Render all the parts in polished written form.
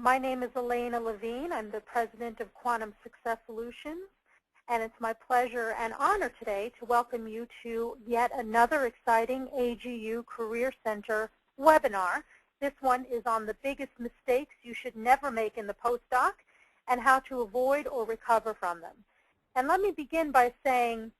My name is Alaina Levine. I'm the president of Quantum Success Solutions, and it's my pleasure and honor today to welcome you to yet another exciting AGU Career Center webinar. This one is on the biggest mistakes you should never make in the postdoc and how to avoid or recover from them. And let me begin by saying,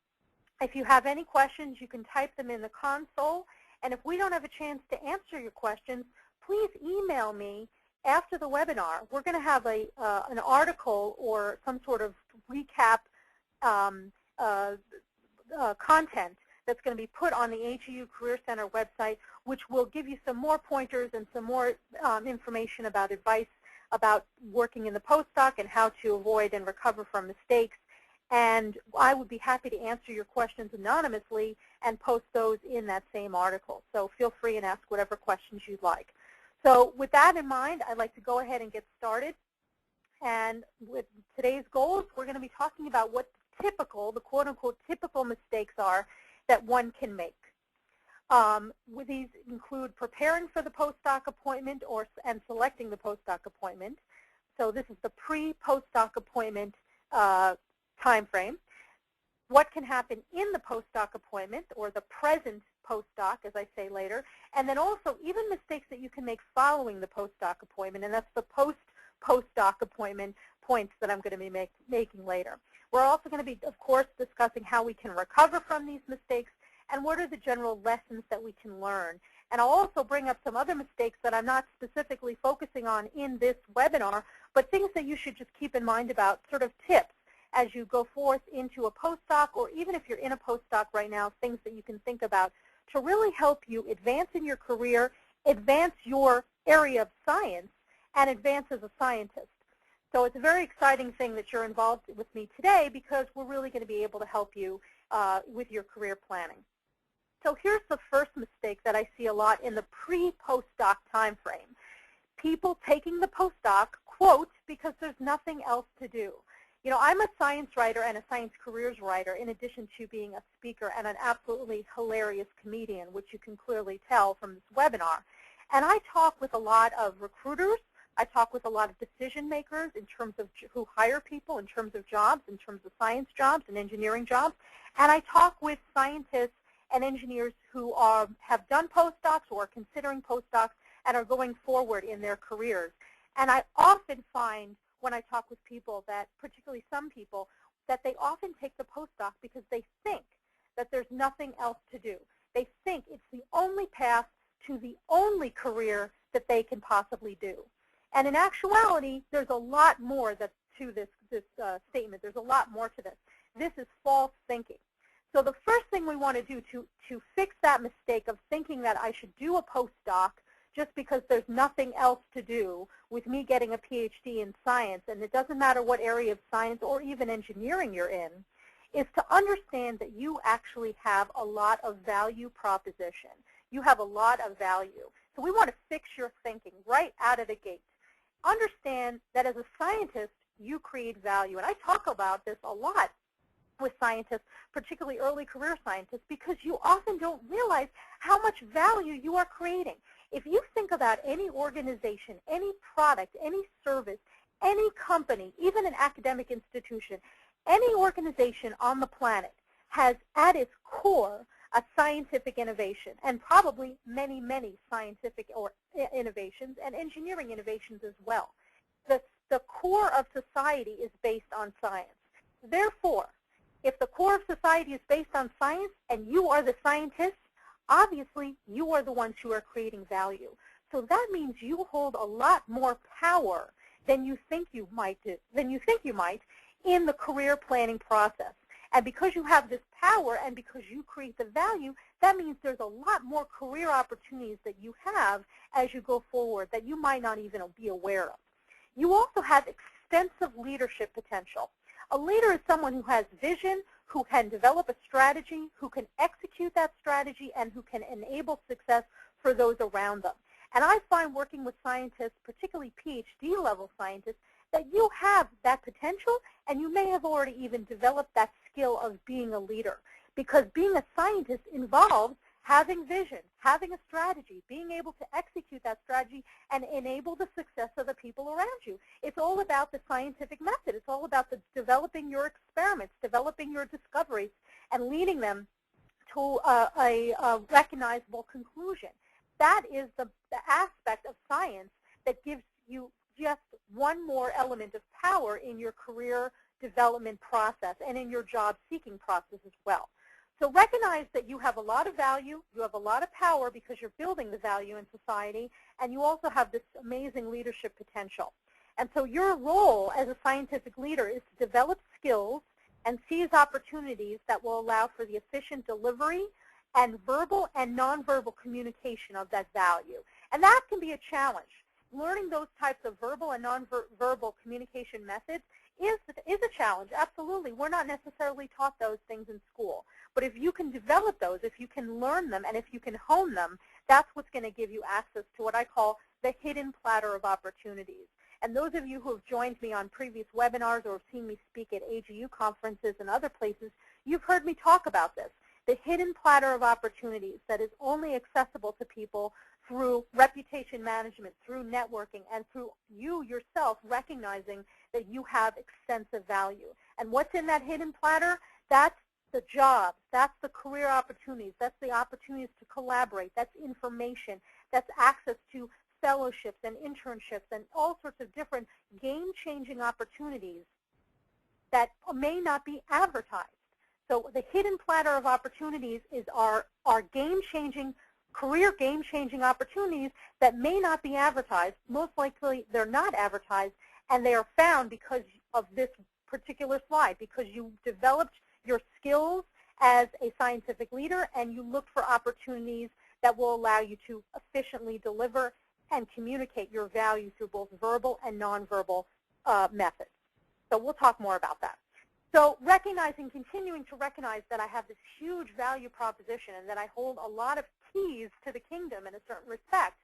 if you have any questions, you can type them in the console, and if we don't have a chance to answer your questions, please email me after the webinar. We're going to have an article or some sort of recap content that's going to be put on the AGU Career Center website, which will give you some more pointers and some more information about advice about working in the postdoc and how to avoid and recover from mistakes. And I would be happy to answer your questions anonymously and post those in that same article. So feel free and ask whatever questions you'd like. So with that in mind, I'd like to go ahead and get started. And with today's goals, we're going to be talking about what typical, the quote-unquote typical mistakes are that one can make. These include preparing for the postdoc appointment and selecting the postdoc appointment. So this is the pre-postdoc appointment time frame. What can happen in the postdoc appointment, or the present postdoc, as I say later, and then also even mistakes that you can make following the postdoc appointment, and that's the post-postdoc appointment points that I'm going to be making later. We're also going to be, of course, discussing how we can recover from these mistakes and what are the general lessons that we can learn. And I'll also bring up some other mistakes that I'm not specifically focusing on in this webinar, but things that you should just keep in mind about, sort of tips as you go forth into a postdoc, or even if you're in a postdoc right now, things that you can think about to really help you advance in your career, advance your area of science, and advance as a scientist. So it's a very exciting thing that you're involved with me today, because we're really going to be able to help you with your career planning. So here's the first mistake that I see a lot in the pre-postdoc time frame. People taking the postdoc, quote, because there's nothing else to do. You know, I'm a science writer and a science careers writer, in addition to being a speaker and an absolutely hilarious comedian, which you can clearly tell from this webinar. And I talk with a lot of recruiters. I talk with a lot of decision makers in terms of who hire people, in terms of jobs, in terms of science jobs and engineering jobs. And I talk with scientists and engineers who have done postdocs or are considering postdocs and are going forward in their careers. And I often find when I talk with people that, particularly some people, that they often take the postdoc because they think that there's nothing else to do. They think it's the only path to the only career that they can possibly do. And in actuality, there's a lot more to this statement. There's a lot more to this. This is false thinking. So the first thing we want to do to fix that mistake of thinking that I should do a postdoc just because there's nothing else to do with me getting a PhD in science, and it doesn't matter what area of science or even engineering you're in, is to understand that you actually have a lot of value proposition. You have a lot of value. So we want to fix your thinking right out of the gate. Understand that as a scientist, you create value. And I talk about this a lot with scientists, particularly early career scientists, because you often don't realize how much value you are creating. If you think about any organization, any product, any service, any company, even an academic institution, any organization on the planet has at its core a scientific innovation, and probably many, many scientific innovations and engineering innovations as well. The core of society is based on science. Therefore, if the core of society is based on science and you are the scientist, obviously you are the ones who are creating value. So that means you hold a lot more power than you think you might in the career planning process. And because you have this power and because you create the value, that means there's a lot more career opportunities that you have as you go forward that you might not even be aware of. You also have extensive leadership potential. A leader is someone who has vision, who can develop a strategy, who can execute that strategy, and who can enable success for those around them. And I find working with scientists, particularly PhD level scientists, that you have that potential, and you may have already even developed that skill of being a leader, because being a scientist involves having vision, having a strategy, being able to execute that strategy and enable the success of the people around you. It's all about the scientific method. It's all about developing your experiments, developing your discoveries, and leading them to a recognizable conclusion. That is the aspect of science that gives you just one more element of power in your career development process and in your job seeking process as well. So recognize that you have a lot of value, you have a lot of power because you're building the value in society, and you also have this amazing leadership potential. And so your role as a scientific leader is to develop skills and seize opportunities that will allow for the efficient delivery and verbal and nonverbal communication of that value. And that can be a challenge. Learning those types of verbal and nonverbal communication methods is a challenge, absolutely. We're not necessarily taught those things in school. But if you can develop those, if you can learn them, and if you can hone them, that's what's going to give you access to what I call the hidden platter of opportunities. And those of you who have joined me on previous webinars or have seen me speak at AGU conferences and other places, you've heard me talk about this. The hidden platter of opportunities that is only accessible to people through reputation management, through networking, and through you yourself recognizing that you have extensive value. And what's in that hidden platter? That's the jobs, that's the career opportunities, that's the opportunities to collaborate, that's information, that's access to fellowships and internships and all sorts of different game-changing opportunities that may not be advertised. So the hidden platter of opportunities is our game-changing, career game-changing opportunities that may not be advertised. Most likely they're not advertised, and they are found because of this particular slide, because you developed your skills as a scientific leader and you look for opportunities that will allow you to efficiently deliver and communicate your value through both verbal and nonverbal methods. So we'll talk more about that. So continuing to recognize that I have this huge value proposition and that I hold a lot of keys to the kingdom in a certain respect,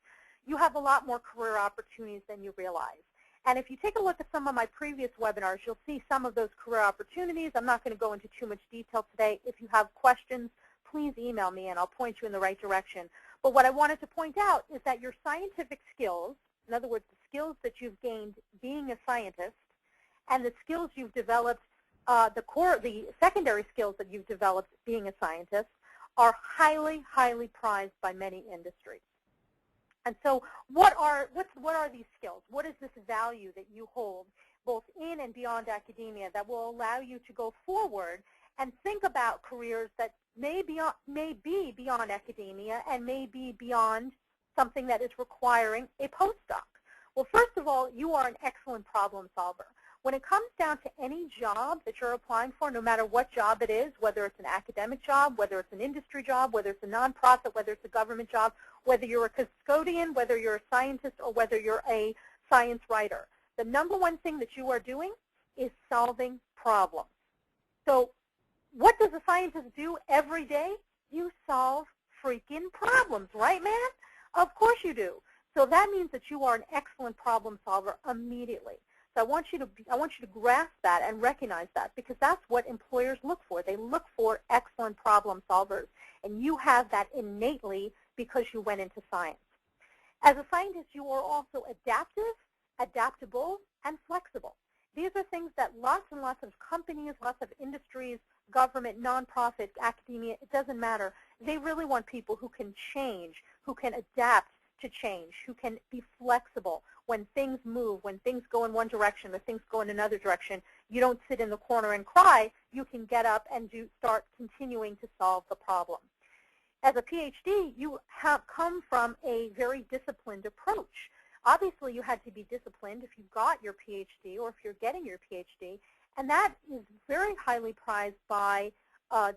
you have a lot more career opportunities than you realize. And if you take a look at some of my previous webinars, you'll see some of those career opportunities. I'm not going to go into too much detail today. If you have questions, please email me and I'll point you in the right direction. But what I wanted to point out is that your scientific skills, in other words, the skills that you've gained being a scientist, and the skills you've developed, the secondary skills that you've developed being a scientist, are highly, highly prized by many industries. And so what are these skills? What is this value that you hold both in and beyond academia that will allow you to go forward and think about careers that may be beyond academia and may be beyond something that is requiring a postdoc? Well, first of all, you are an excellent problem solver. When it comes down to any job that you're applying for, no matter what job it is, whether it's an academic job, whether it's an industry job, whether it's a nonprofit, whether it's a government job, whether you're a custodian, whether you're a scientist, or whether you're a science writer, the number one thing that you are doing is solving problems. So what does a scientist do every day? You solve freaking problems, right, man? Of course you do. So that means that you are an excellent problem solver immediately. So I want you to grasp that and recognize that, because that's what employers look for. They look for excellent problem solvers, and you have that innately because you went into science. As a scientist, you are also adaptive, adaptable, and flexible. These are things that lots and lots of companies, lots of industries, government, nonprofit, academia, it doesn't matter. They really want people who can change, who can adapt to change, who can be flexible when things move, when things go in one direction or things go in another direction. You don't sit in the corner and cry. You can get up and start continuing to solve the problem. As a PhD, you have come from a very disciplined approach. Obviously, you had to be disciplined if you got your PhD or if you're getting your PhD, and that is very highly prized by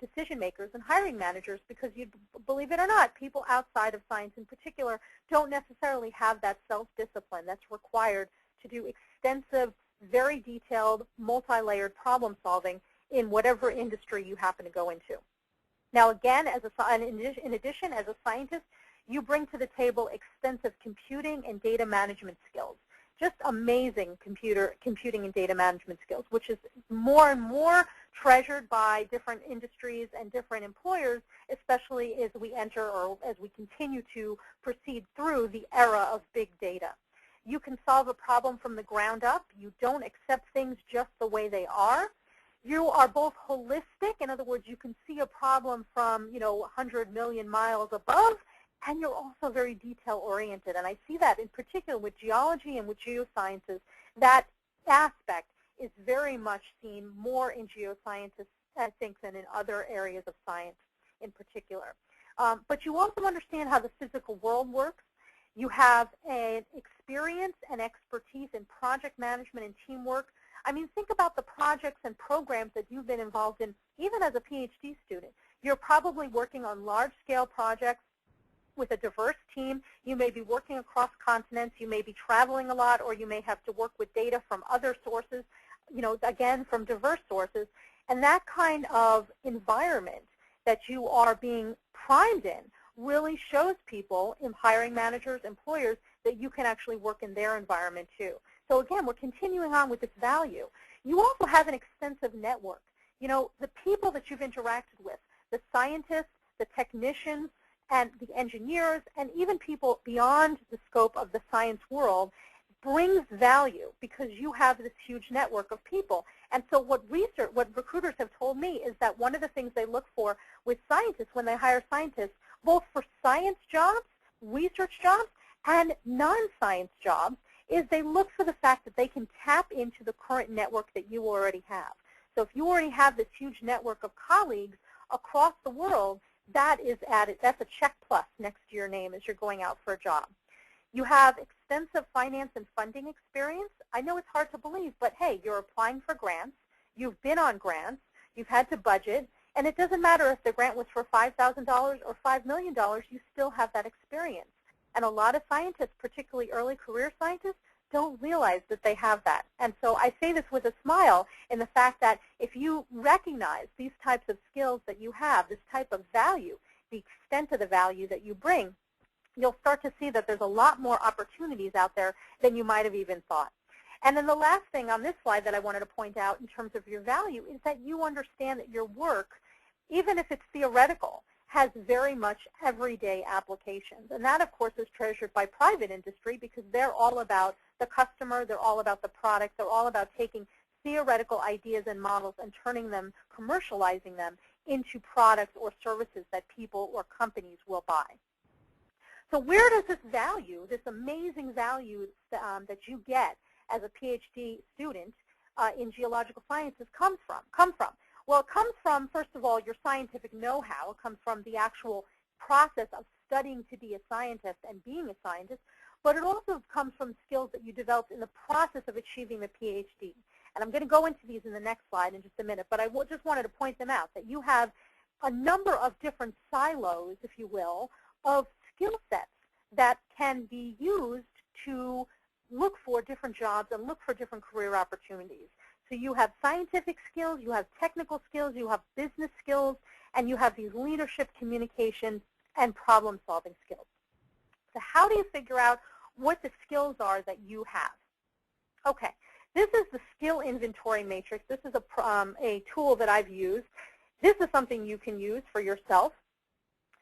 decision makers and hiring managers, because you believe it or not, people outside of science in particular don't necessarily have that self-discipline that's required to do extensive, very detailed, multi-layered problem solving in whatever industry you happen to go into. Now again, in addition, as a scientist, you bring to the table extensive computing and data management skills. just amazing computing and data management skills, which is more and more treasured by different industries and different employers, especially as we enter or as we continue to proceed through the era of big data. You can solve a problem from the ground up. You don't accept things just the way they are. You are both holistic, in other words, you can see a problem from, 100 million miles above, and you're also very detail-oriented. And I see that in particular with geology and with geosciences. That aspect is very much seen more in geosciences, I think, than in other areas of science in particular. But you also understand how the physical world works. You have an experience and expertise in project management and teamwork. I mean, think about the projects and programs that you've been involved in, even as a PhD student. You're probably working on large-scale projects with a diverse team. You may be working across continents. You may be traveling a lot, or you may have to work with data from other sources, again, from diverse sources. And that kind of environment that you are being primed in really shows people, hiring managers, employers, that you can actually work in their environment too. So again, we're continuing on with this value. You also have an extensive network. The people that you've interacted with, the scientists, the technicians, and the engineers, and even people beyond the scope of the science world, brings value because you have this huge network of people. And so what recruiters have told me is that one of the things they look for with scientists when they hire scientists, both for science jobs, research jobs, and non-science jobs, is they look for the fact that they can tap into the current network that you already have. So if you already have this huge network of colleagues across the world, that is added. That's a check plus next to your name as you're going out for a job. You have extensive finance and funding experience. I know it's hard to believe, but hey, you're applying for grants. You've been on grants. You've had to budget. And it doesn't matter if the grant was for $5,000 or $5 million, you still have that experience. And a lot of scientists, particularly early career scientists, don't realize that they have that. And so I say this with a smile in the fact that if you recognize these types of skills that you have, this type of value, the extent of the value that you bring, you'll start to see that there's a lot more opportunities out there than you might have even thought. And then the last thing on this slide that I wanted to point out in terms of your value is that you understand that your work, even if it's theoretical, has very much everyday applications. And that, of course, is treasured by private industry because they're all about the customer, they're all about the product, they're all about taking theoretical ideas and models and turning them, commercializing them into products or services that people or companies will buy. So where does this value, this amazing value that you get as a PhD student in geological sciences come from? Well, it comes from, first of all, your scientific know-how. It comes from the actual process of studying to be a scientist and being a scientist, but it also comes from skills that you developed in the process of achieving the PhD. And I'm going to go into these in the next slide in just a minute, but I just wanted to point them out, that you have a number of different silos, if you will, of skill sets that can be used to look for different jobs and look for different career opportunities. So you have scientific skills, you have technical skills, you have business skills, and you have these leadership, communication, and problem-solving skills. So how do you figure out what the skills are that you have? Okay, this is the skill inventory matrix. This is a tool that I've used. This is something you can use for yourself.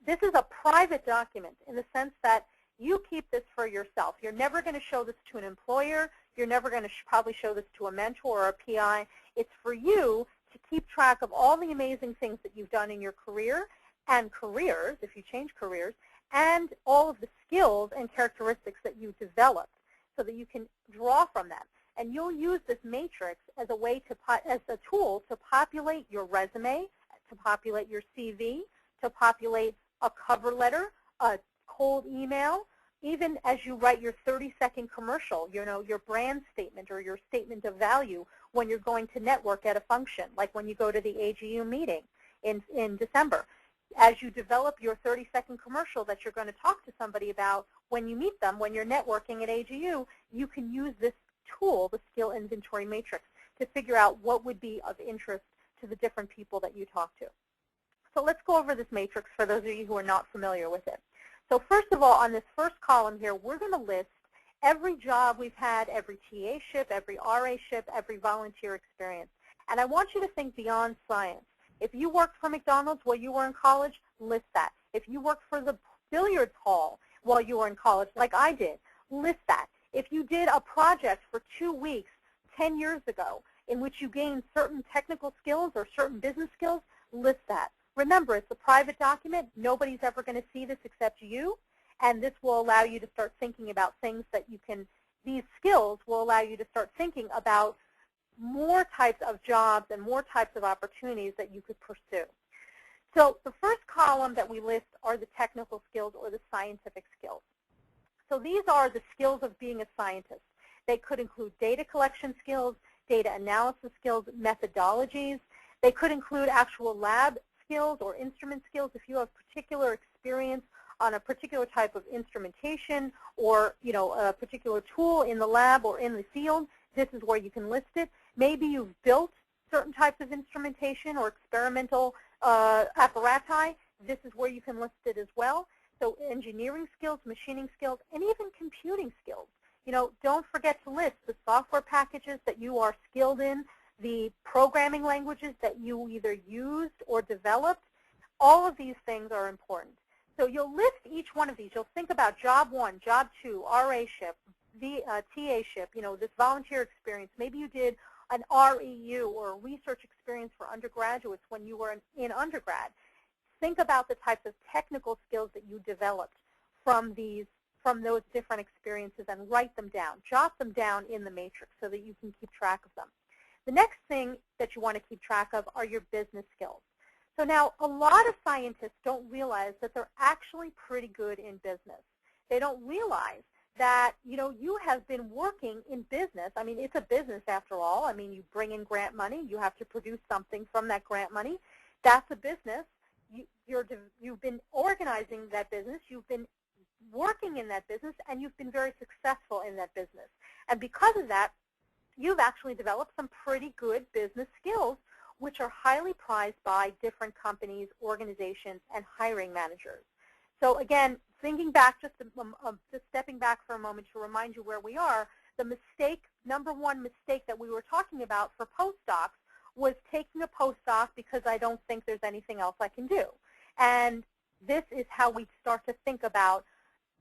This is a private document in the sense that you keep this for yourself. You're never going to show this to an employer. You're never going to probably show this to a mentor or a PI. It's for you to keep track of all the amazing things that you've done in your career and careers, if you change careers, and all of the skills and characteristics that you developed so that you can draw from them. And you'll use this matrix as a way to, as a tool to populate your resume, to populate your CV, to populate a cover letter, a cold email, even as you write your 30-second commercial, your brand statement or your statement of value when you're going to network at a function, like when you go to the AGU meeting in December. As you develop your 30-second commercial that you're going to talk to somebody about when you meet them, when you're networking at AGU, you can use this tool, the skill inventory matrix, to figure out what would be of interest to the different people that you talk to. So let's go over this matrix for those of you who are not familiar with it. So first of all, on this first column here, we're going to list every job we've had, every TA-ship, every RA-ship, every volunteer experience. And I want you to think beyond science. If you worked for McDonald's while you were in college, list that. If you worked for the billiards hall while you were in college, like I did, list that. If you did a project for 2 weeks 10 years ago in which you gained certain technical skills or certain business skills, list that. Remember, it's a private document. Nobody's ever going to see this except you, and this will allow you to start thinking about things that you can, these skills will allow you to start thinking about more types of jobs and more types of opportunities that you could pursue. So the first column that we list are the technical skills or the scientific skills. So these are the skills of being a scientist. They could include data collection skills, data analysis skills, methodologies. They could include actual lab skills or instrument skills. If you have particular experience on a particular type of instrumentation or a particular tool in the lab or in the field, this is where you can list it. Maybe you've built certain types of instrumentation or experimental apparati. This is where you can list it as well. So engineering skills, machining skills, and even computing skills. Don't forget to list the software packages that you are skilled in, the programming languages that you either used or developed. All of these things are important. So you'll list each one of these. You'll think about job 1, job 2, RA-ship, the TA-ship, this volunteer experience. Maybe you did an REU or a research experience for undergraduates when you were in undergrad. Think about the types of technical skills that you developed from those different experiences and write them down. Jot them down in the matrix so that you can keep track of them. The next thing that you want to keep track of are your business skills. So now a lot of scientists don't realize that they're actually pretty good in business. They don't realize that you have been working in business. I mean, it's a business after all. I mean, you bring in grant money. You have to produce something from that grant money. That's a business. You've been organizing that business. You've been working in that business, and you've been very successful in that business. And because of that, you've actually developed some pretty good business skills, which are highly prized by different companies, organizations, and hiring managers. So again, thinking back, just stepping back for a moment to remind you where we are, the number one mistake that we were talking about for postdocs was taking a postdoc because I don't think there's anything else I can do. And this is how we start to think about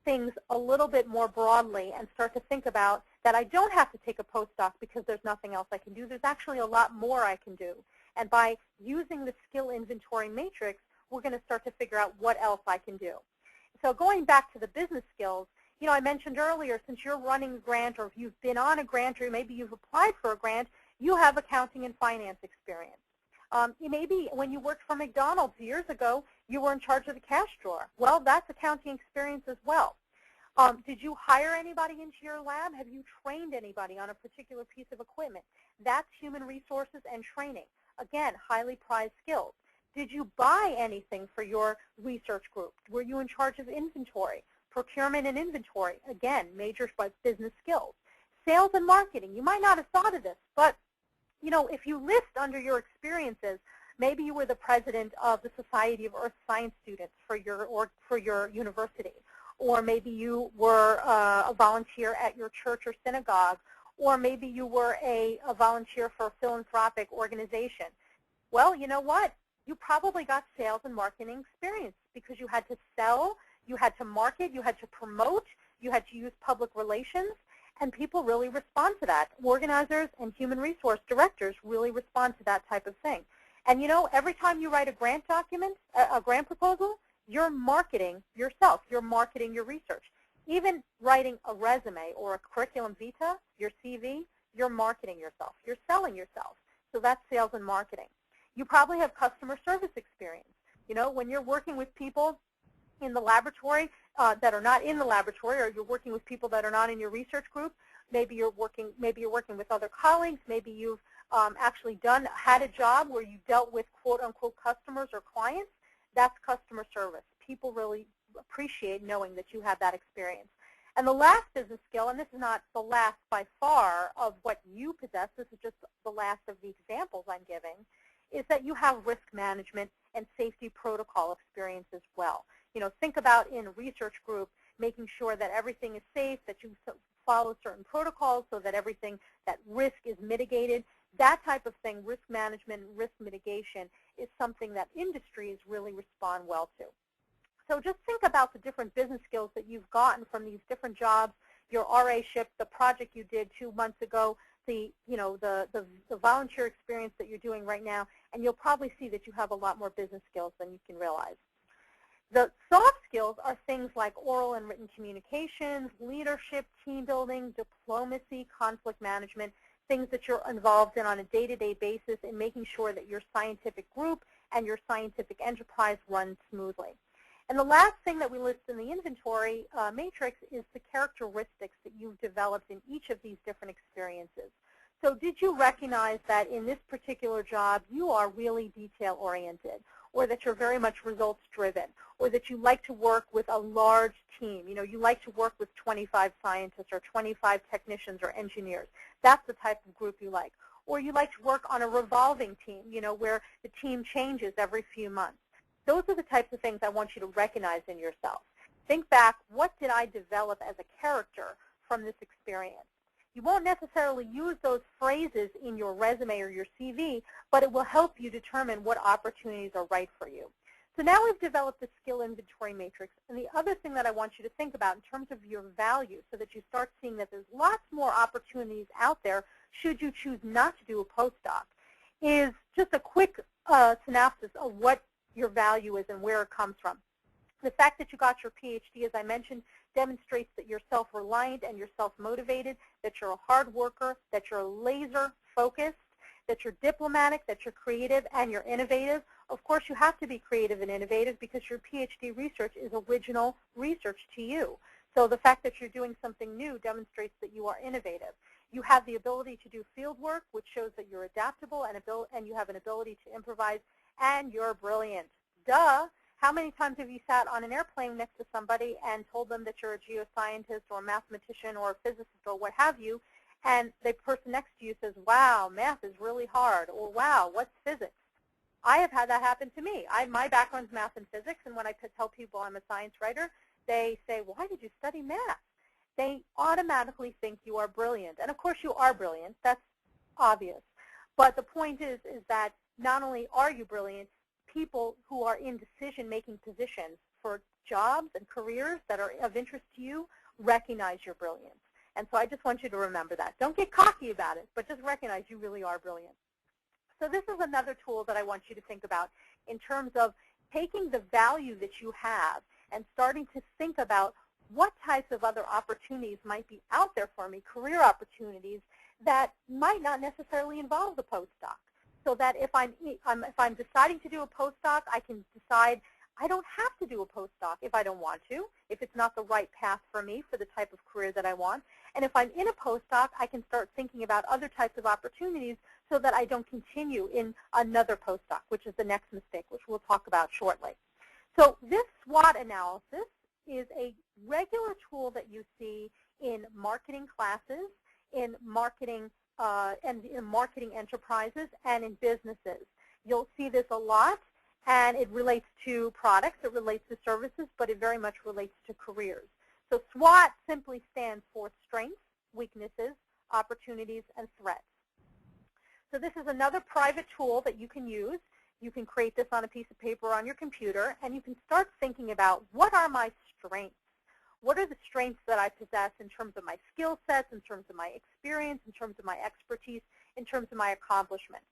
things a little bit more broadly and start to think about that I don't have to take a postdoc because there's nothing else I can do. There's actually a lot more I can do. And by using the skill inventory matrix, we're going to start to figure out what else I can do. So going back to the business skills, I mentioned earlier, since you're running a grant or if you've been on a grant or maybe you've applied for a grant, you have accounting and finance experience. Maybe when you worked for McDonald's years ago, you were in charge of the cash drawer. Well, that's accounting experience as well. Did you hire anybody into your lab? Have you trained anybody on a particular piece of equipment? That's human resources and training. Again, highly prized skills. Did you buy anything for your research group? Were you in charge of inventory? Procurement and inventory, again, major business skills. Sales and marketing, you might not have thought of this, but if you list under your experiences, maybe you were the president of the Society of Earth Science Students for your university, or maybe you were a volunteer at your church or synagogue, or maybe you were a volunteer for a philanthropic organization. Well, you know what? You probably got sales and marketing experience because you had to sell, you had to market, you had to promote, you had to use public relations, and people really respond to that. Organizers and human resource directors really respond to that type of thing. And every time you write a grant document, a grant proposal, you're marketing yourself. You're marketing your research. Even writing a resume or a curriculum vitae, your CV, you're marketing yourself. You're selling yourself. So that's sales and marketing. You probably have customer service experience. When you're working with people in the laboratory that are not in the laboratory, or you're working with people that are not in your research group, maybe you're working with other colleagues, maybe you've actually had a job where you dealt with quote-unquote customers or clients. That's customer service. People really appreciate knowing that you have that experience. And the last business skill, and this is not the last by far of what you possess, this is just the last of the examples I'm giving, is that you have risk management and safety protocol experience as well. Think about in a research group, making sure that everything is safe, that you follow certain protocols so that that risk is mitigated. That type of thing, risk management, risk mitigation, is something that industries really respond well to. So just think about the different business skills that you've gotten from these different jobs, your RA-ship, the project you did 2 months ago, the volunteer experience that you're doing right now, and you'll probably see that you have a lot more business skills than you can realize. The soft skills are things like oral and written communications, leadership, team building, diplomacy, conflict management, things that you're involved in on a day-to-day basis in making sure that your scientific group and your scientific enterprise runs smoothly. And the last thing that we list in the inventory matrix is the characteristics that you've developed in each of these different experiences. So did you recognize that in this particular job you are really detail-oriented, or that you're very much results-driven, or that you like to work with a large team? You know, you like to work with 25 scientists or 25 technicians or engineers. That's the type of group you like. Or you like to work on a revolving team, you know, where the team changes every few months. Those are the types of things I want you to recognize in yourself. Think back, what did I develop as a character from this experience? You won't necessarily use those phrases in your resume or your CV, but it will help you determine what opportunities are right for you. So now we've developed the skill inventory matrix, and the other thing that I want you to think about in terms of your value, so that you start seeing that there's lots more opportunities out there should you choose not to do a postdoc, is just a quick synopsis of what your value is and where it comes from. The fact that you got your PhD, as I mentioned, demonstrates that you're self-reliant and you're self-motivated, that you're a hard worker, that you're laser-focused, that you're diplomatic, that you're creative, and you're innovative. Of course, you have to be creative and innovative because your PhD research is original research to you. So the fact that you're doing something new demonstrates that you are innovative. You have the ability to do field work, which shows that you're adaptable and you have an ability to improvise, and you're brilliant. Duh! How many times have you sat on an airplane next to somebody and told them that you're a geoscientist or a mathematician or a physicist or what have you, and the person next to you says, wow, math is really hard, or wow, what's physics? I have had that happen to me. My background is math and physics, and when I tell people I'm a science writer, they say, why did you study math? They automatically think you are brilliant. And of course you are brilliant. That's obvious. But the point is that not only are you brilliant, people who are in decision-making positions for jobs and careers that are of interest to you recognize your brilliance. And so I just want you to remember that. Don't get cocky about it, but just recognize you really are brilliant. So this is another tool that I want you to think about in terms of taking the value that you have and starting to think about what types of other opportunities might be out there for me, career opportunities that might not necessarily involve the postdoc. So that if I'm deciding to do a postdoc, I can decide I don't have to do a postdoc if I don't want to, if it's not the right path for me for the type of career that I want. And if I'm in a postdoc, I can start thinking about other types of opportunities so that I don't continue in another postdoc, which is the next mistake, which we'll talk about shortly. So this SWOT analysis is a regular tool that you see in marketing classes, in marketing and in marketing enterprises, and in businesses. You'll see this a lot, and it relates to products, it relates to services, but it very much relates to careers. So SWOT simply stands for strengths, weaknesses, opportunities, and threats. So this is another private tool that you can use. You can create this on a piece of paper on your computer, and you can start thinking about, what are my strengths? What are the strengths that I possess in terms of my skill sets, in terms of my experience, in terms of my expertise, in terms of my accomplishments?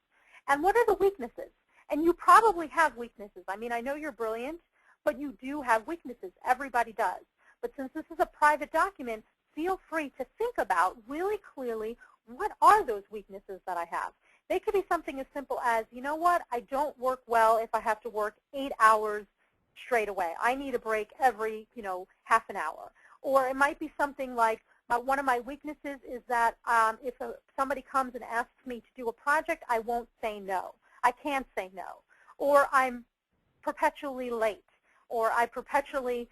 And what are the weaknesses? And you probably have weaknesses. I mean, I know you're brilliant, but you do have weaknesses. Everybody does. But since this is a private document, feel free to think about really clearly, what are those weaknesses that I have? They could be something as simple as, you know what, I don't work well if I have to work 8 hours straight away. I need a break every, half an hour. Or it might be something like, one of my weaknesses is that if somebody comes and asks me to do a project, I won't say no. I can't say no. Or I'm perpetually late. Or I perpetually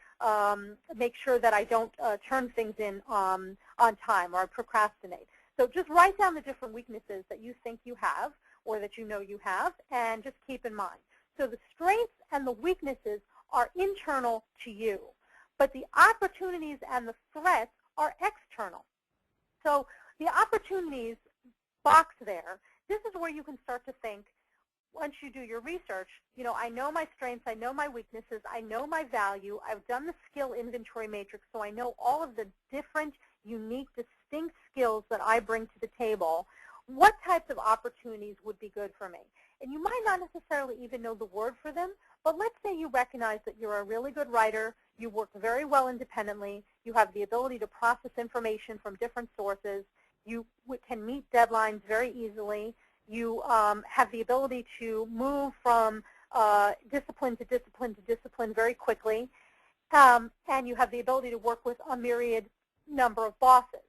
make sure that I don't turn things in on time, or I procrastinate. So just write down the different weaknesses that you think you have, or that you know you have, and just keep in mind. So the strengths and the weaknesses are internal to you, but the opportunities and the threats are external. So the opportunities box there, this is where you can start to think, once you do your research, I know my strengths, I know my weaknesses, I know my value, I've done the skill inventory matrix, so I know all of the different, unique, distinct skills that I bring to the table. What types of opportunities would be good for me? And you might not necessarily even know the word for them, but let's say you recognize that you're a really good writer, you work very well independently, you have the ability to process information from different sources, you can meet deadlines very easily, you have the ability to move from discipline to discipline to discipline very quickly, and you have the ability to work with a myriad number of bosses.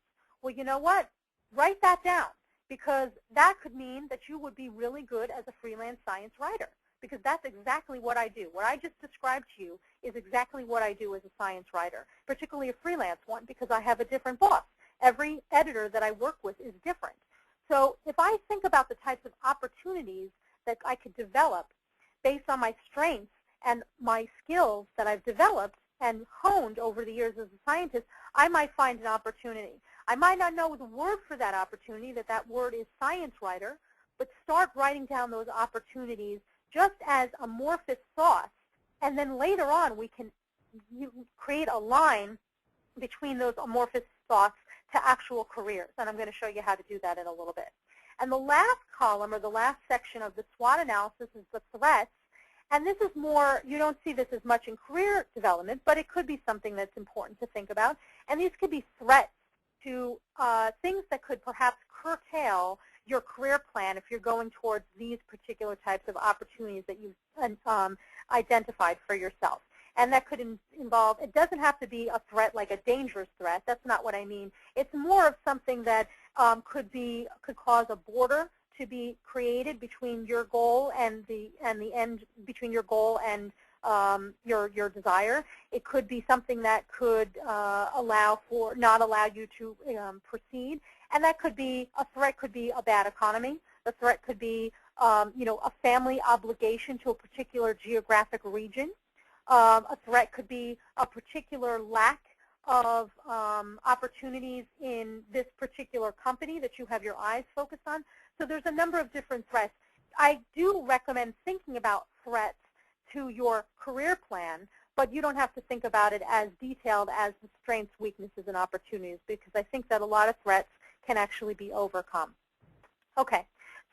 Well, you know what? Write that down, because that could mean that you would be really good as a freelance science writer, because that's exactly what I do. What I just described to you is exactly what I do as a science writer, particularly a freelance one, because I have a different boss. Every editor that I work with is different. So if I think about the types of opportunities that I could develop based on my strengths and my skills that I've developed and honed over the years as a scientist, I might find an opportunity. I might not know the word for that opportunity, that word is science writer, but start writing down those opportunities just as amorphous thoughts, and then later on we can create a line between those amorphous thoughts to actual careers, and I'm going to show you how to do that in a little bit. And the last column, or the last section of the SWOT analysis, is the threats, and this is more, you don't see this as much in career development, but it could be something that's important to think about, and these could be threats to things that could perhaps curtail your career plan if you're going towards these particular types of opportunities that you've identified for yourself. And that could involve, it doesn't have to be a threat like a dangerous threat. That's not what I mean. It's more of something that could cause a border to be created between your goal and the end, between your goal and your desire. It could be something that could not allow you to proceed. And that could be, a threat could be a bad economy. The threat could be a family obligation to a particular geographic region. A threat could be a particular lack of opportunities in this particular company that you have your eyes focused on. So there's a number of different threats. I do recommend thinking about threats to your career plan, but you don't have to think about it as detailed as the strengths, weaknesses, and opportunities, because I think that a lot of threats can actually be overcome. Okay.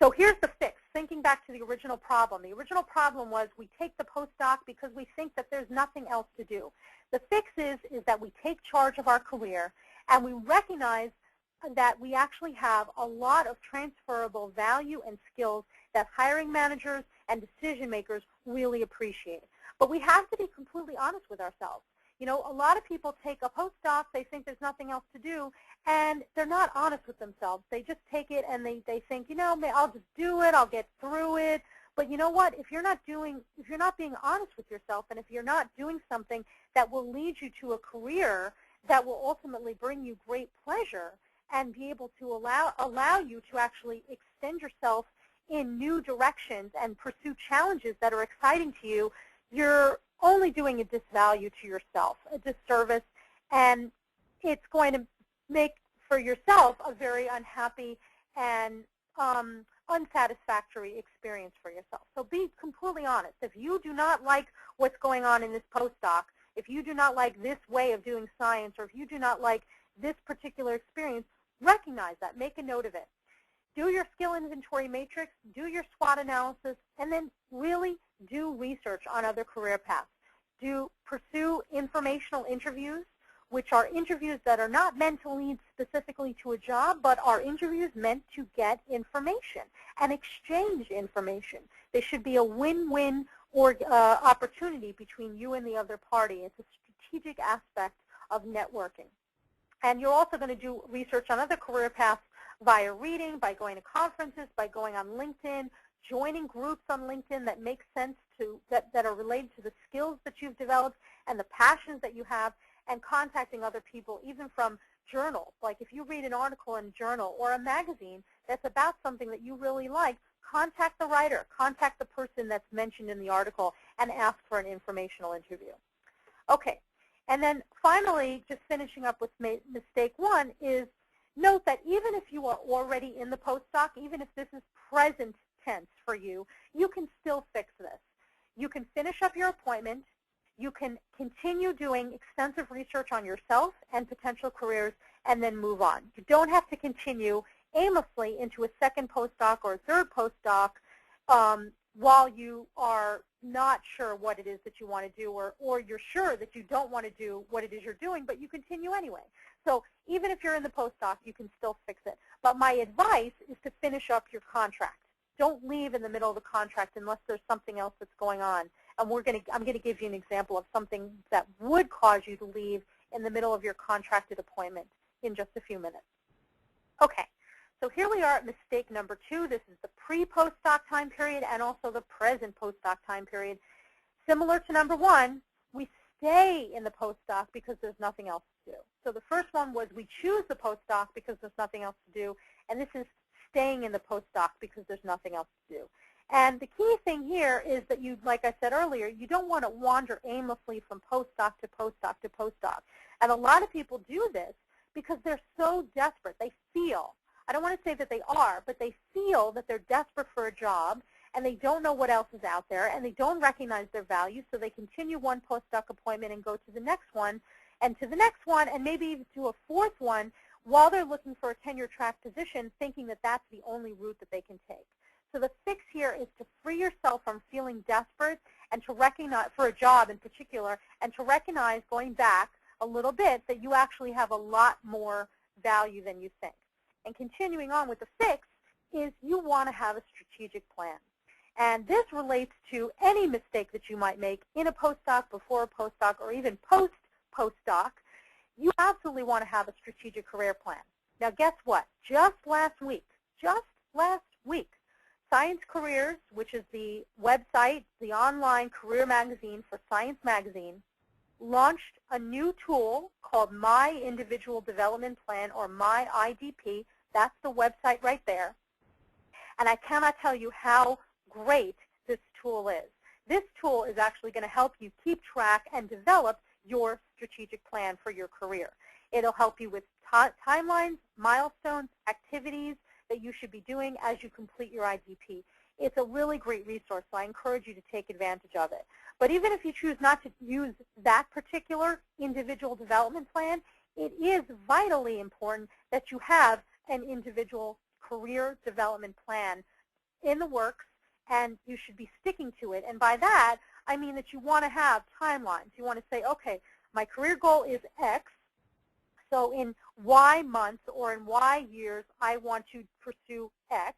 So here's the fix, thinking back to the original problem. The original problem was we take the postdoc because we think that there's nothing else to do. The fix is that we take charge of our career and we recognize that we actually have a lot of transferable value and skills that hiring managers and decision makers really appreciate. But we have to be completely honest with ourselves. A lot of people take a postdoc, they think there's nothing else to do, and they're not honest with themselves. They just take it and they think, I'll just do it, I'll get through it. But you know what? If you're not being honest with yourself, and if you're not doing something that will lead you to a career that will ultimately bring you great pleasure and be able to allow you to actually extend yourself in new directions and pursue challenges that are exciting to you, you're only doing a disvalue to yourself, a disservice, and it's going to make for yourself a very unhappy and unsatisfactory experience for yourself. So be completely honest. If you do not like what's going on in this postdoc, if you do not like this way of doing science, or if you do not like this particular experience, recognize that. Make a note of it. Do your skill inventory matrix, do your SWOT analysis, and then really do research on other career paths. Pursue informational interviews, which are interviews that are not meant to lead specifically to a job, but are interviews meant to get information and exchange information. They should be a win-win opportunity between you and the other party. It's a strategic aspect of networking. And you're also going to do research on other career paths via reading, by going to conferences, by going on LinkedIn, joining groups on LinkedIn that make sense that are related to the skills that you've developed and the passions that you have, and contacting other people, even from journals. Like if you read an article in a journal or a magazine that's about something that you really like, contact the writer, contact the person that's mentioned in the article, and ask for an informational interview. Okay, and then finally, just finishing up with mistake one is note that even if you are already in the postdoc, even if this is present tense for you, you can still fix this. You can finish up your appointment. You can continue doing extensive research on yourself and potential careers and then move on. You don't have to continue aimlessly into a second postdoc or a third postdoc while you are not sure what it is that you want to do, or you're sure that you don't want to do what it is you're doing, but you continue anyway. So even if you're in the postdoc, you can still fix it. But my advice is to finish up your contract. Don't leave in the middle of the contract unless there's something else that's going on. And I'm going to give you an example of something that would cause you to leave in the middle of your contracted appointment in just a few minutes. Okay, so here we are at mistake number 2. This is the pre-postdoc time period and also the present postdoc time period. Similar to number 1, we stay in the postdoc because there's nothing else to do. So the first one was we choose the postdoc because there's nothing else to do, and this is staying in the postdoc because there's nothing else to do. And the key thing here is that you, like I said earlier, you don't want to wander aimlessly from postdoc to postdoc to postdoc. And a lot of people do this because they're so desperate. They feel, I don't want to say that they are, but they feel that they're desperate for a job, and they don't know what else is out there, and they don't recognize their value, so they continue one postdoc appointment and go to the next one, and to the next one, and maybe even to a fourth one, while they're looking for a tenure-track position, thinking that that's the only route that they can take. So the fix here is to free yourself from feeling desperate and to recognize, for a job in particular, and to recognize, going back a little bit, that you actually have a lot more value than you think. And continuing on with the fix is you want to have a strategic plan. And this relates to any mistake that you might make in a postdoc, before a postdoc, or even post-postdoc. You absolutely want to have a strategic career plan. Now guess what? Just last week, Science Careers, which is the website, the online career magazine for Science Magazine, launched a new tool called My Individual Development Plan, or My IDP. That's the website right there. And I cannot tell you how great this tool is. This tool is actually going to help you keep track and develop your strategic plan for your career. It'll help you with timelines, milestones, activities that you should be doing as you complete your IDP. It's a really great resource, so I encourage you to take advantage of it. But even if you choose not to use that particular individual development plan, it is vitally important that you have an individual career development plan in the works, and you should be sticking to it. And by that, I mean that you want to have timelines. You want to say, okay, my career goal is X, so in Y months or in Y years, I want to pursue X,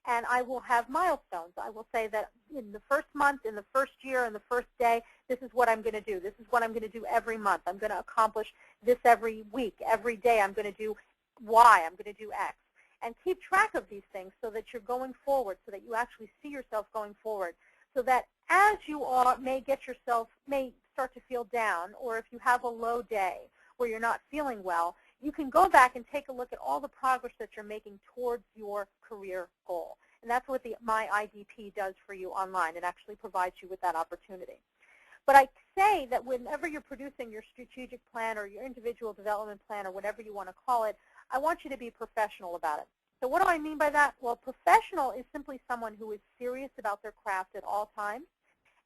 and I will have milestones. I will say that in the first month, in the first year, in the first day, this is what I'm going to do. This is what I'm going to do every month. I'm going to accomplish this every week. Every day I'm going to do Y. I'm going to do X. And keep track of these things so that you're going forward, so that you actually see yourself going forward, so that as you may start to feel down, or if you have a low day where you're not feeling well, you can go back and take a look at all the progress that you're making towards your career goal. And that's what the My IDP does for you online. It actually provides you with that opportunity. But I say that whenever you're producing your strategic plan or your individual development plan or whatever you want to call it, I want you to be professional about it. So what do I mean by that? Well, professional is simply someone who is serious about their craft at all times.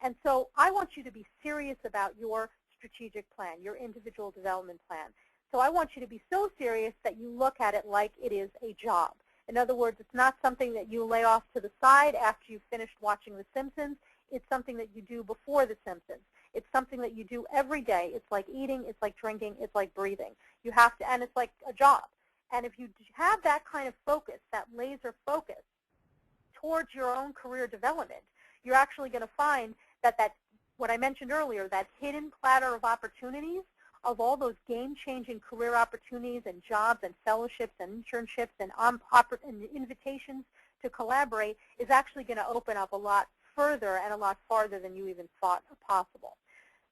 And so I want you to be serious about your strategic plan, your individual development plan. So I want you to be so serious that you look at it like it is a job. In other words, it's not something that you lay off to the side after you've finished watching The Simpsons. It's something that you do before The Simpsons. It's something that you do every day. It's like eating, it's like drinking, it's like breathing. You have to, and it's like a job. And if you have that kind of focus, that laser focus towards your own career development, you're actually going to find that what I mentioned earlier, that hidden platter of opportunities, of all those game-changing career opportunities and jobs and fellowships and internships and invitations to collaborate, is actually going to open up a lot further and a lot farther than you even thought possible.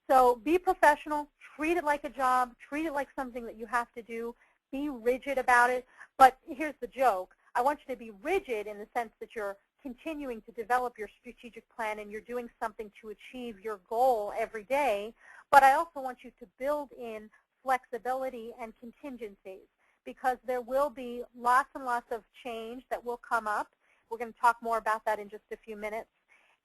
So be professional, treat it like a job, treat it like something that you have to do, be rigid about it. But here's the joke. I want you to be rigid in the sense that you're continuing to develop your strategic plan and you're doing something to achieve your goal every day, but I also want you to build in flexibility and contingencies. because there will be lots and lots of change that will come up. We're going to talk more about that in just a few minutes.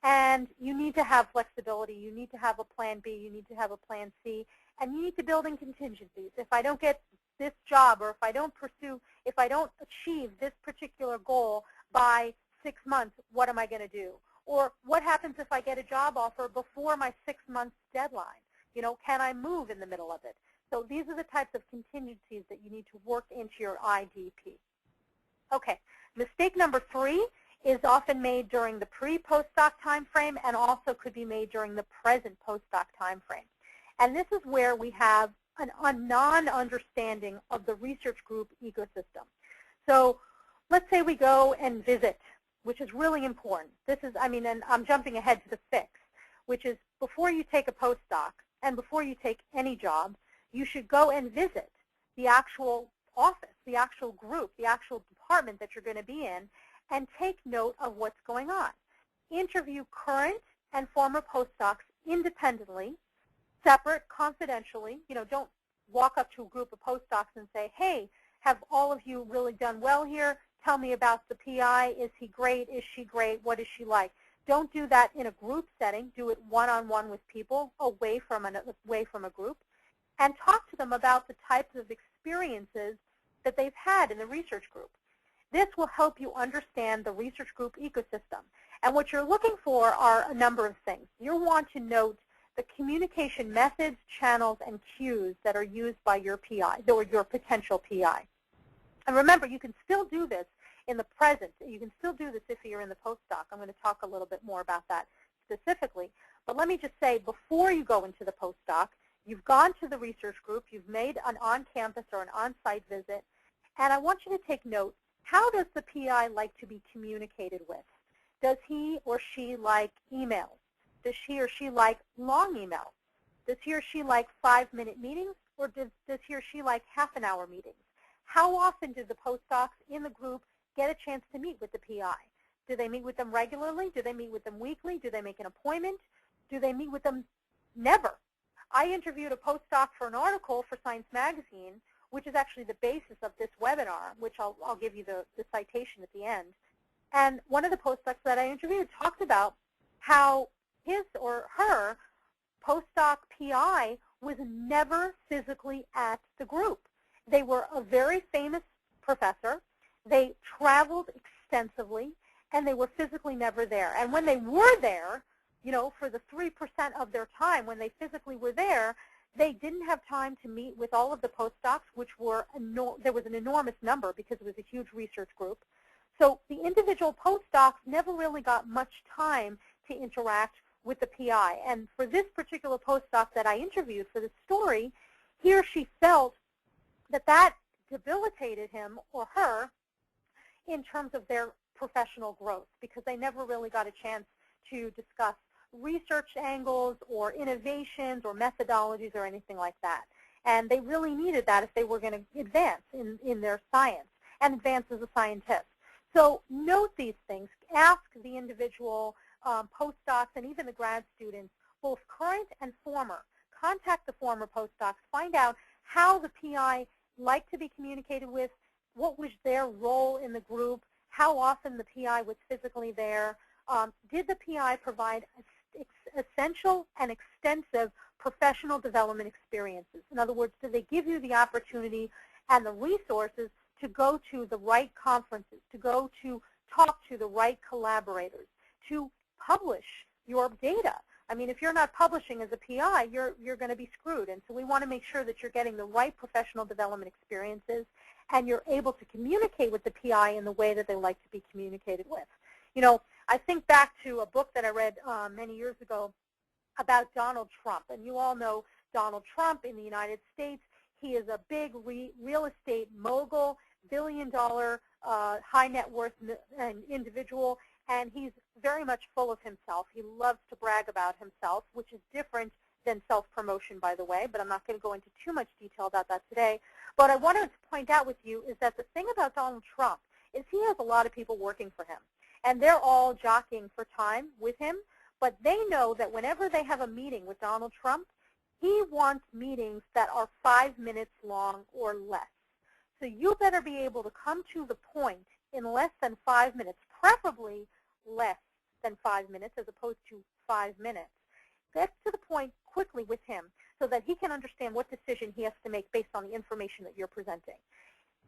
And you need to have flexibility. You need to have a plan B. You need to have a plan C. And you need to build in contingencies. If I don't get this job, or if I don't achieve this particular goal by 6 months, what am I going to do? Or what happens if I get a job offer before my 6 months deadline? You know, can I move in the middle of it? So these are the types of contingencies that you need to work into your IDP. Okay, mistake number 3 is often made during the pre-postdoc time frame and also could be made during the present postdoc time frame. And this is where we have a non-understanding of the research group ecosystem. So let's say we go and visit, which is really important. This is, and I'm jumping ahead to the fix, which is before you take a postdoc and before you take any job, you should go and visit the actual office, the actual group, the actual department that you're going to be in, and take note of what's going on. Interview current and former postdocs independently, separate, confidentially. You know, don't walk up to a group of postdocs and say, hey, have all of you really done well here? Tell me about the PI. Is he great? Is she great? What is she like? Don't do that in a group setting. Do it one-on-one with people away from a group, and talk to them about the types of experiences that they've had in the research group. This will help you understand the research group ecosystem. And what you're looking for are a number of things. You want to note the communication methods, channels, and cues that are used by your PI, or your potential PI. And remember, you can still do this in the present. You can still do this if you're in the postdoc. I'm going to talk a little bit more about that specifically. But let me just say, before you go into the postdoc, you've gone to the research group, you've made an on-campus or an on-site visit, and I want you to take note, how does the PI like to be communicated with? Does he or she like emails? Does he or she like long emails? Does he or she like 5-minute meetings, or does he or she like half-an-hour meetings? How often do the postdocs in the group get a chance to meet with the PI? Do they meet with them regularly? Do they meet with them weekly? Do they make an appointment? Do they meet with them never? I interviewed a postdoc for an article for Science Magazine, which is actually the basis of this webinar, which I'll give you the citation at the end. And one of the postdocs that I interviewed talked about how his or her postdoc PI was never physically at the group. They were a very famous professor. They traveled extensively, and they were physically never there. And when they were there, you know, for the 3% of their time when they physically were there, they didn't have time to meet with all of the postdocs, which were, there was an enormous number because it was a huge research group. So the individual postdocs never really got much time to interact with the PI. And for this particular postdoc that I interviewed for this story, he or she felt that that debilitated him or her in terms of their professional growth, because they never really got a chance to discuss research angles or innovations or methodologies or anything like that. And they really needed that if they were going to advance in their science and advance as a scientist. So note these things. Ask the individual postdocs and even the grad students, both current and former. Contact the former postdocs. Find out how the PI liked to be communicated with, what was their role in the group, how often the PI was physically there. Did the PI provide essential and extensive professional development experiences? In other words, do they give you the opportunity and the resources to go to the right conferences, to go to talk to the right collaborators, to publish your data? I mean, if you're not publishing as a PI, you're going to be screwed. And so we want to make sure that you're getting the right professional development experiences and you're able to communicate with the PI in the way that they like to be communicated with. You know, I think back to a book that I read many years ago about Donald Trump. And you all know Donald Trump in the United States. He is a big real estate mogul, billion-dollar, high net worth individual, and he's very much full of himself. He loves to brag about himself, which is different than self-promotion, by the way, but I'm not going to go into too much detail about that today. But I wanted to point out with you is that the thing about Donald Trump is he has a lot of people working for him, and they're all jockeying for time with him, but they know that whenever they have a meeting with Donald Trump, he wants meetings that are 5 minutes long or less. So you better be able to come to the point in less than 5 minutes, preferably less than 5 minutes as opposed to 5 minutes. Get to the point quickly with him so that he can understand what decision he has to make based on the information that you're presenting.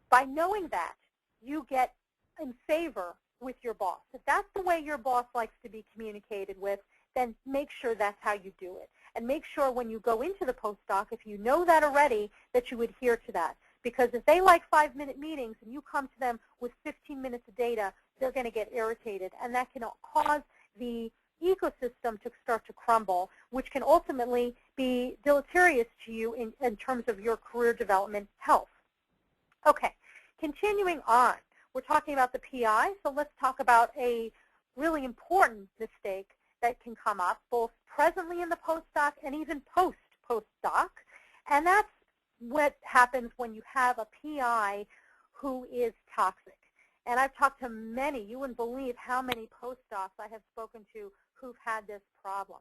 By knowing that, you get in favor with your boss. If that's the way your boss likes to be communicated with, then make sure that's how you do it. And make sure when you go into the postdoc, if you know that already, that you adhere to that. Because if they like 5-minute meetings and you come to them with 15 minutes of data, they're going to get irritated. And that can cause the ecosystem to start to crumble, which can ultimately be deleterious to you in terms of your career development health. Okay, continuing on. We're talking about the PI, so let's talk about a really important mistake that can come up both presently in the postdoc and even post-postdoc, and that's what happens when you have a PI who is toxic. And I've talked to many, you wouldn't believe how many postdocs I have spoken to who've had this problem.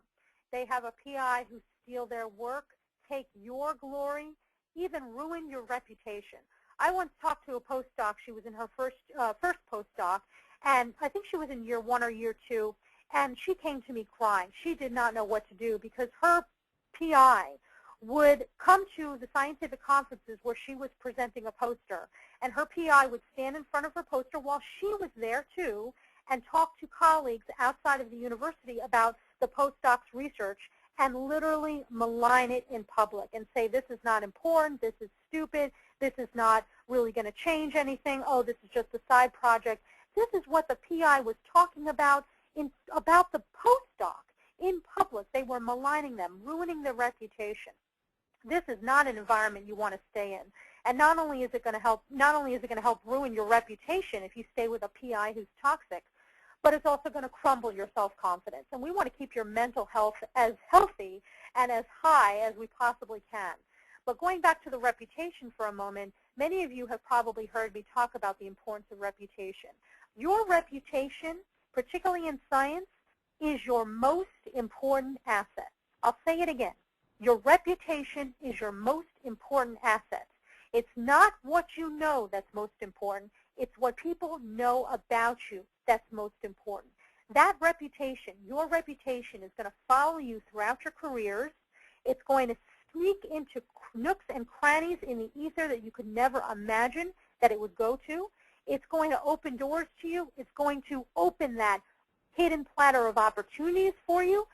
They have a PI who steal their work, take your glory, even ruin your reputation. I once talked to a postdoc. She was in her first postdoc, and I think she was in year 1 or year 2, and she came to me crying. She did not know what to do because her PI would come to the scientific conferences where she was presenting a poster, and her PI would stand in front of her poster while she was there too and talk to colleagues outside of the university about the postdoc's research and literally malign it in public and say, this is not important, this is stupid, this is not really going to change anything, oh, this is just a side project. This is what the PI was talking about the postdoc in public. They were maligning them, ruining their reputation. This is not an environment you want to stay in. And not only is it going to help ruin your reputation if you stay with a PI who's toxic, but it's also going to crumble your self-confidence. And we want to keep your mental health as healthy and as high as we possibly can. But going back to the reputation for a moment, many of you have probably heard me talk about the importance of reputation. Your reputation, particularly in science, is your most important asset. I'll say it again. Your reputation is your most important asset. It's not what you know that's most important. It's what people know about you that's most important. That reputation, your reputation, is going to follow you throughout your careers. It's going to sneak into nooks and crannies in the ether that you could never imagine that it would go to. It's going to open doors to you. It's going to open that hidden platter of opportunities for you.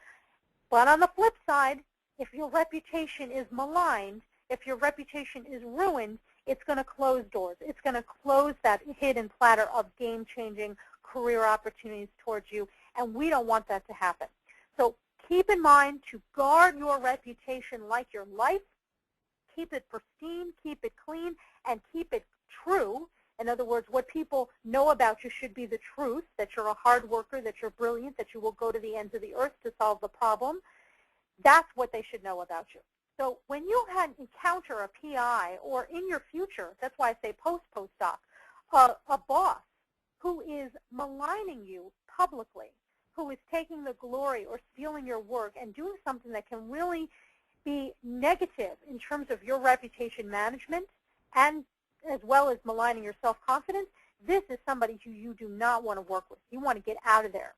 But on the flip side, if your reputation is maligned, if your reputation is ruined, it's going to close doors. It's going to close that hidden platter of game-changing career opportunities towards you, and we don't want that to happen. So keep in mind to guard your reputation like your life. Keep it pristine, keep it clean, and keep it true. In other words, what people know about you should be the truth, that you're a hard worker, that you're brilliant, that you will go to the ends of the earth to solve the problem. That's what they should know about you. So when you encounter a PI, or in your future, that's why I say post-postdoc, a boss who is maligning you publicly, who is taking the glory or stealing your work and doing something that can really be negative in terms of your reputation management, and as well as maligning your self-confidence, this is somebody who you do not want to work with. You want to get out of there.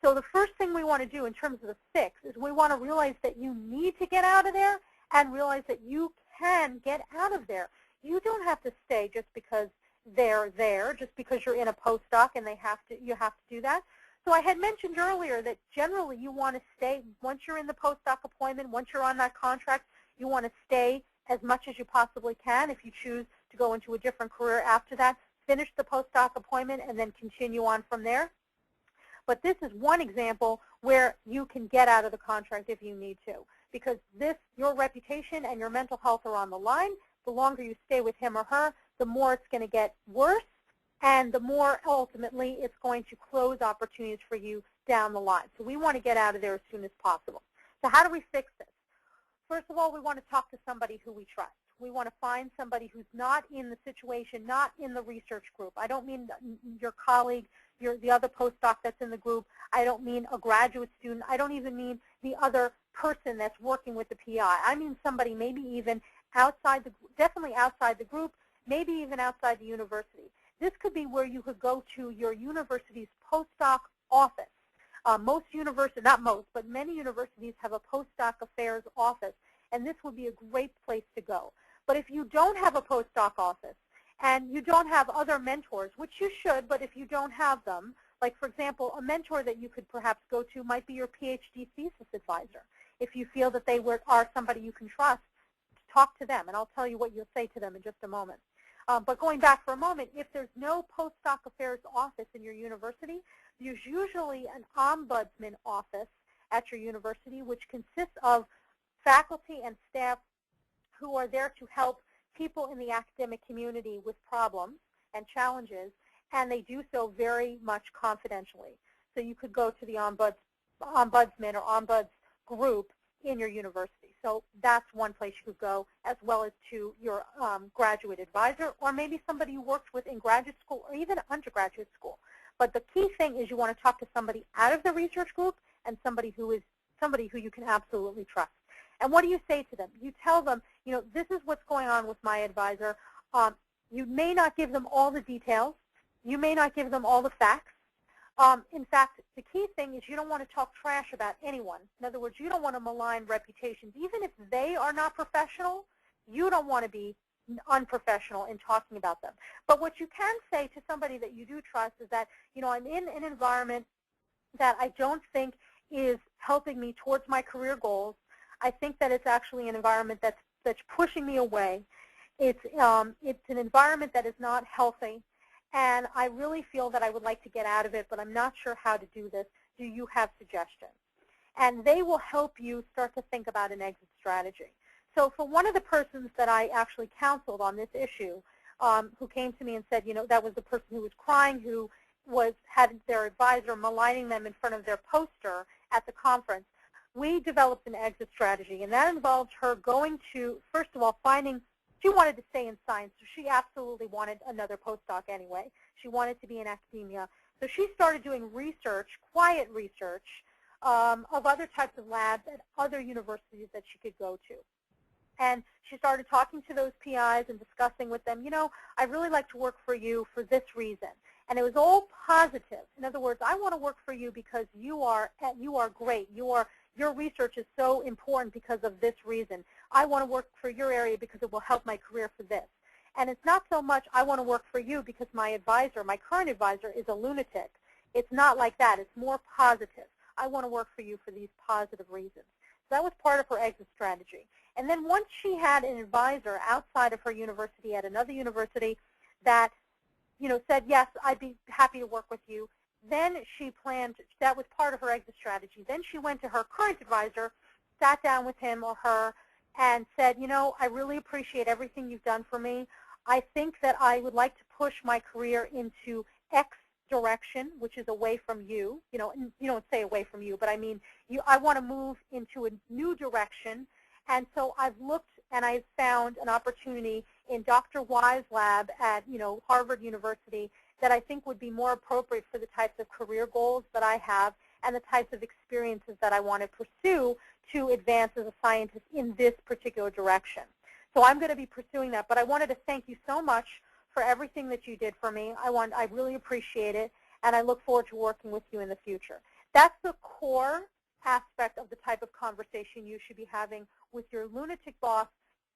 So the first thing we want to do in terms of the fix is we want to realize that you need to get out of there and realize that you can get out of there. You don't have to stay just because they're there, just because you're in a postdoc and you have to do that. So I had mentioned earlier that generally you want to stay, once you're in the postdoc appointment, once you're on that contract, you want to stay as much as you possibly can. If you choose to go into a different career after that, finish the postdoc appointment and then continue on from there. But this is one example where you can get out of the contract if you need to, because your reputation and your mental health are on the line. The longer you stay with him or her, the more it's going to get worse, and the more ultimately it's going to close opportunities for you down the line. So we want to get out of there as soon as possible. So how do we fix this? First of all, we want to talk to somebody who we trust. We want to find somebody who's not in the situation, not in the research group. I don't mean your colleague, the other postdoc that's in the group. I don't mean a graduate student. I don't even mean the other person that's working with the PI. I mean somebody maybe even outside definitely outside the group, maybe even outside the university. This could be where you could go to your university's postdoc office. Most universities, not most, but many universities have a postdoc affairs office, and this would be a great place to go. But if you don't have a postdoc office and you don't have other mentors, which you should, but if you don't have them, like for example, a mentor that you could perhaps go to might be your PhD thesis advisor. If you feel that they are somebody you can trust, talk to them, and I'll tell you what you'll say to them in just a moment. But going back for a moment, if there's no postdoc affairs office in your university, there's usually an ombudsman office at your university, which consists of faculty and staff who are there to help people in the academic community with problems and challenges, and they do so very much confidentially. So you could go to the ombudsman or ombuds group in your university. So that's one place you could go, as well as to your graduate advisor, or maybe somebody you worked with in graduate school or even undergraduate school. But the key thing is you want to talk to somebody out of the research group and somebody who you can absolutely trust. And what do you say to them? You tell them, you know, this is what's going on with my advisor. You may not give them all the details. You may not give them all the facts. In fact, the key thing is you don't want to talk trash about anyone. In other words, you don't want to malign reputations. Even if they are not professional, you don't want to be unprofessional in talking about them. But what you can say to somebody that you do trust is that, you know, I'm in an environment that I don't think is helping me towards my career goals. I think that it's actually an environment that's pushing me away. It's an environment that is not healthy. And I really feel that I would like to get out of it, but I'm not sure how to do this. Do you have suggestions? And they will help you start to think about an exit strategy. So for one of the persons that I actually counseled on this issue, who came to me and said, you know, that was the person who was crying, who had their advisor maligning them in front of their poster at the conference, we developed an exit strategy. And that involved her going to, first of all, finding, she wanted to stay in science, so she absolutely wanted another postdoc anyway. She wanted to be in academia. So she started doing research, quiet research, of other types of labs at other universities that she could go to. And she started talking to those PIs and discussing with them, you know, I'd really like to work for you for this reason. And it was all positive. In other words, I want to work for you because you are great. Your research is so important because of this reason. I want to work for your area because it will help my career for this. And it's not so much I want to work for you because my advisor, my current advisor, is a lunatic. It's not like that. It's more positive. I want to work for you for these positive reasons. So that was part of her exit strategy. And then once she had an advisor outside of her university at another university that, you know, said, yes, I'd be happy to work with you, then she planned, that was part of her exit strategy. Then she went to her current advisor, sat down with him or her, and said, you know, I really appreciate everything you've done for me. I think that I would like to push my career into X direction, which is away from you. You know, you don't say away from you, but I mean, I want to move into a new direction. And so I've looked and I've found an opportunity in Dr. Y's lab at, you know, Harvard University that I think would be more appropriate for the types of career goals that I have and the types of experiences that I want to pursue to advance as a scientist in this particular direction. So I'm going to be pursuing that. But I wanted to thank you so much for everything that you did for me. I really appreciate it, and I look forward to working with you in the future. That's the core aspect of the type of conversation you should be having with your lunatic boss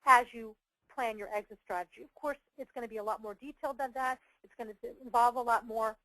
as you plan your exit strategy. Of course, it's going to be a lot more detailed than that. It's going to involve a lot more.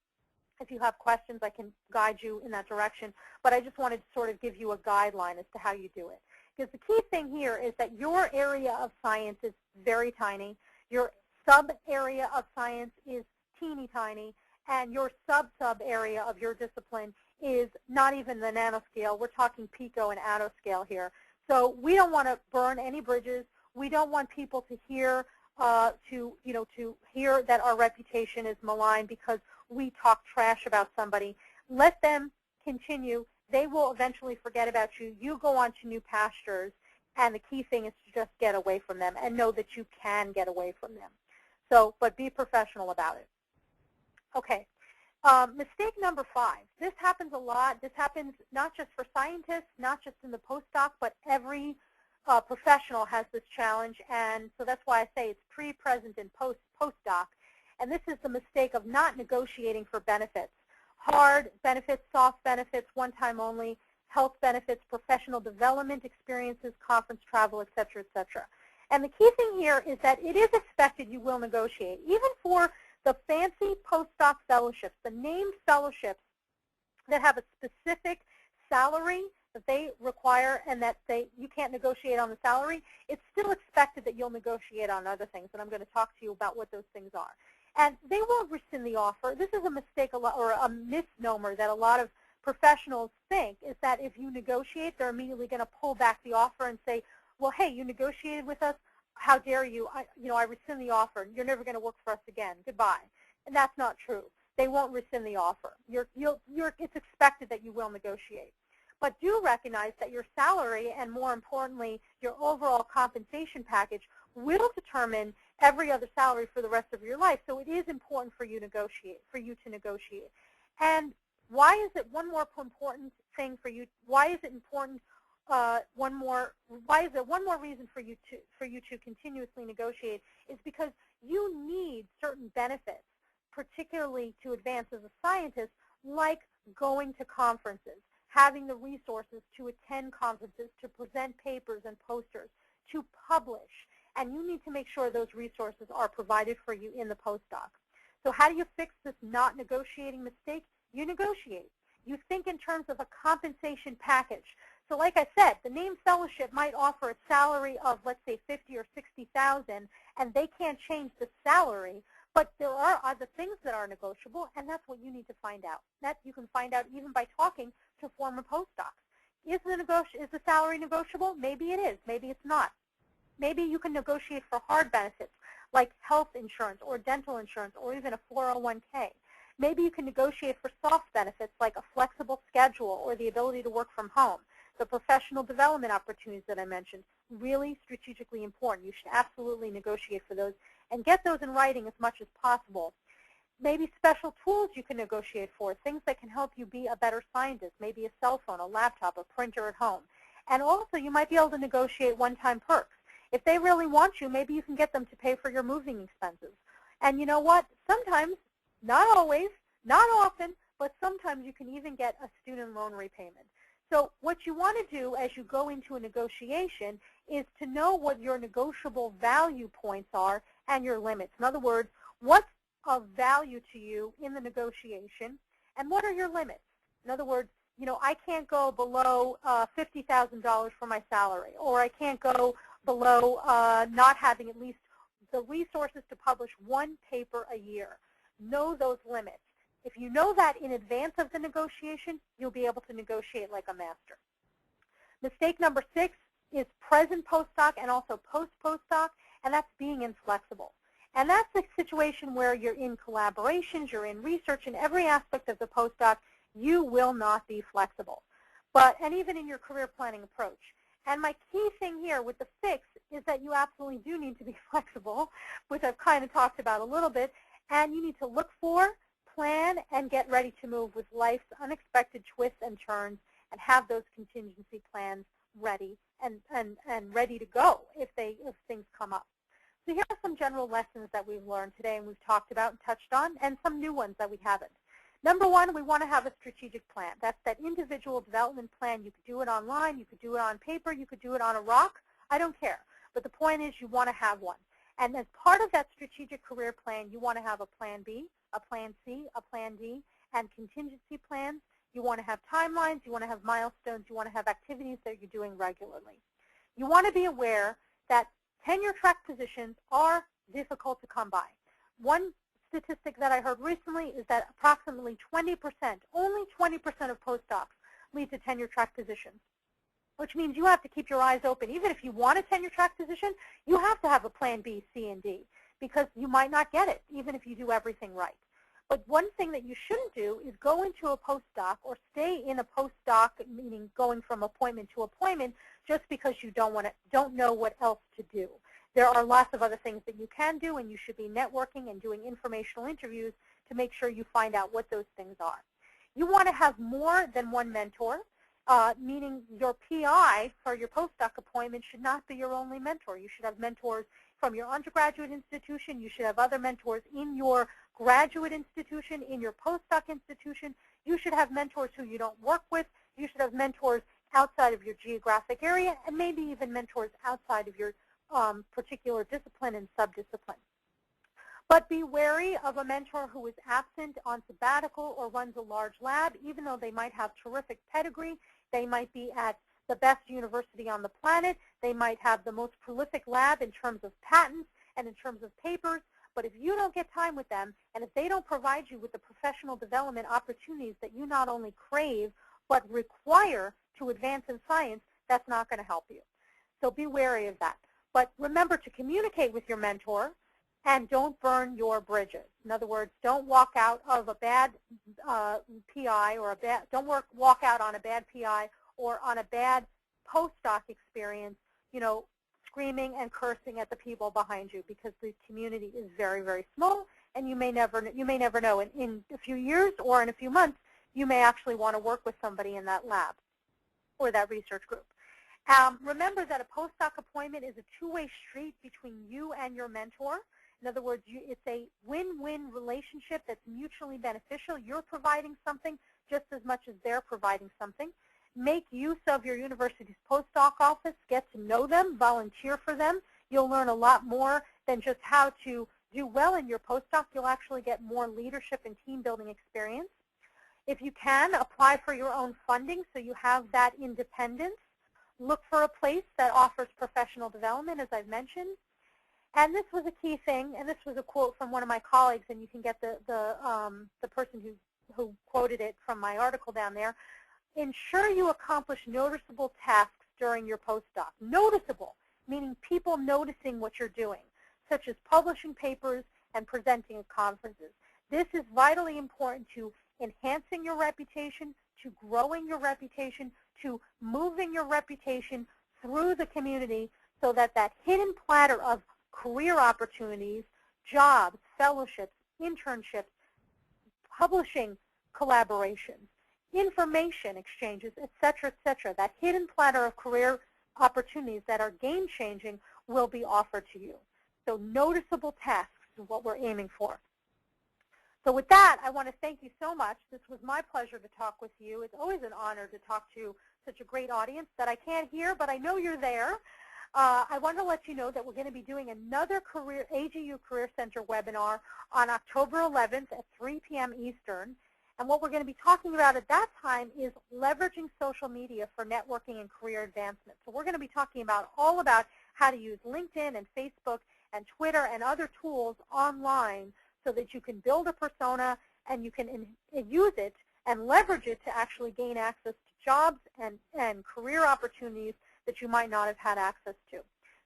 If you have questions, I can guide you in that direction. But I just wanted to sort of give you a guideline as to how you do it. Because the key thing here is that your area of science is very tiny. Your sub-area of science is teeny tiny. And your sub-sub area of your discipline is not even the nanoscale. We're talking pico and attoscale here. So we don't want to burn any bridges. We don't want people to hear to hear that our reputation is malign because we talk trash about somebody. Let them continue. They will eventually forget about you. You go on to new pastures, and the key thing is to just get away from them and know that you can get away from them. So, but be professional about it. Okay. Mistake number 5. This happens a lot. This happens not just for scientists, not just in the postdoc, but every professional has this challenge, and so that's why I say it's pre, present, and post postdoc, and this is the mistake of not negotiating for benefits. Hard benefits, soft benefits, one-time only, health benefits, professional development experiences, conference travel, et cetera, et cetera. And the key thing here is that it is expected you will negotiate. Even for the fancy postdoc fellowships, the named fellowships that have a specific salary that they require and that you can't negotiate on the salary, it's still expected that you'll negotiate on other things, and I'm going to talk to you about what those things are. And they will rescind the offer. This is a mistake or a misnomer that a lot of professionals think, is that if you negotiate, they're immediately going to pull back the offer and say, well, hey, you negotiated with us. How dare you? I rescind the offer. You're never going to work for us again. Goodbye. And that's not true. They won't rescind the offer. It's expected that you will negotiate. But do recognize that your salary and, more importantly, your overall compensation package will determine every other salary for the rest of your life. So it is important for you to negotiate. And why is it one more important thing for you? Why is it important? Why is there one more reason for you to continuously negotiate? Is because you need certain benefits, particularly to advance as a scientist, like going to conferences, having the resources to attend conferences, to present papers and posters, to publish. And you need to make sure those resources are provided for you in the postdoc. So how do you fix this not negotiating mistake? You negotiate. You think in terms of a compensation package. So like I said, the named fellowship might offer a salary of, let's say, $50,000 or $60,000, and they can't change the salary, but there are other things that are negotiable, and that's what you need to find out. That you can find out even by talking to former postdocs. Is the salary negotiable? Maybe it is. Maybe it's not. Maybe you can negotiate for hard benefits like health insurance or dental insurance or even a 401k. Maybe you can negotiate for soft benefits like a flexible schedule or the ability to work from home. The professional development opportunities that I mentioned, really strategically important. You should absolutely negotiate for those and get those in writing as much as possible. Maybe special tools you can negotiate for, things that can help you be a better scientist, maybe a cell phone, a laptop, a printer at home. And also you might be able to negotiate one-time perks. If they really want you, maybe you can get them to pay for your moving expenses. And you know what? Sometimes, not always, not often, but sometimes you can even get a student loan repayment. So what you want to do as you go into a negotiation is to know what your negotiable value points are and your limits. In other words, what's of value to you in the negotiation and what are your limits? In other words, I can't go below $50,000 for my salary, or I can't go below not having at least the resources to publish one paper a year. Know those limits. If you know that in advance of the negotiation, you'll be able to negotiate like a master. Mistake number 6 is present-postdoc and also post-postdoc, and that's being inflexible. And that's a situation where you're in collaborations, you're in research, in every aspect of the postdoc, you will not be flexible. And even in your career planning approach. And my key thing here with the fix is that you absolutely do need to be flexible, which I've kind of talked about a little bit, and you need to look for, plan, and get ready to move with life's unexpected twists and turns and have those contingency plans ready and ready to go if things come up. So here are some general lessons that we've learned today and we've talked about and touched on, and some new ones that we haven't. Number 1, we want to have a strategic plan. That's that individual development plan. You could do it online, you could do it on paper, you could do it on a rock. I don't care. But the point is you want to have one. And as part of that strategic career plan, you want to have a plan B, a plan C, a plan D, and contingency plans. You want to have timelines, you want to have milestones, you want to have activities that you're doing regularly. You want to be aware that tenure track positions are difficult to come by. One statistic that I heard recently is that approximately 20%, only 20% of postdocs lead to tenure track positions, which means you have to keep your eyes open. Even if you want a tenure track position, you have to have a plan B, C, and D, because you might not get it, even if you do everything right. But one thing that you shouldn't do is go into a postdoc or stay in a postdoc, meaning going from appointment to appointment, just because you don't know what else to do. There are lots of other things that you can do, and you should be networking and doing informational interviews to make sure you find out what those things are. You want to have more than one mentor, meaning your PI for your postdoc appointment should not be your only mentor. You should have mentors from your undergraduate institution. You should have other mentors in your graduate institution, in your postdoc institution. You should have mentors who you don't work with. You should have mentors outside of your geographic area, and maybe even mentors outside of your particular discipline and subdiscipline. But be wary of a mentor who is absent on sabbatical or runs a large lab, even though they might have terrific pedigree. They might be at the best university on the planet. They might have the most prolific lab in terms of patents and in terms of papers. But if you don't get time with them, and if they don't provide you with the professional development opportunities that you not only crave, but require to advance in science, that's not going to help you. So be wary of that. But remember to communicate with your mentor, and don't burn your bridges. In other words, don't walk out of a bad PI or don't walk out on a bad PI or on a bad postdoc experience, screaming and cursing at the people behind you, because the community is very, very small, and you may never know. In a few years or in a few months, you may actually want to work with somebody in that lab or that research group. Remember that a postdoc appointment is a two-way street between you and your mentor. In other words, it's a win-win relationship that's mutually beneficial. You're providing something just as much as they're providing something. Make use of your university's postdoc office. Get to know them. Volunteer for them. You'll learn a lot more than just how to do well in your postdoc. You'll actually get more leadership and team-building experience. If you can, apply for your own funding so you have that independence. Look for a place that offers professional development, as I've mentioned. And this was a key thing, and this was a quote from one of my colleagues, and you can get the person who quoted it from my article down there. Ensure you accomplish noticeable tasks during your postdoc. Noticeable, meaning people noticing what you're doing, such as publishing papers and presenting at conferences. This is vitally important to enhancing your reputation, to growing your reputation, to moving your reputation through the community, so that that hidden platter of career opportunities, jobs, fellowships, internships, publishing collaborations, information exchanges, etc., that hidden platter of career opportunities that are game-changing will be offered to you. So noticeable tasks is what we're aiming for. So with that, I want to thank you so much. This was my pleasure to talk with you. It's always an honor to talk to such a great audience that I can't hear, but I know you're there. I want to let you know that we're going to be doing another AGU Career Center webinar on October 11th at 3 p.m. Eastern. And what we're going to be talking about at that time is leveraging social media for networking and career advancement. So we're going to be talking all about how to use LinkedIn and Facebook and Twitter and other tools online so that you can build a persona and you can use it and leverage it to actually gain access to jobs and career opportunities that you might not have had access to.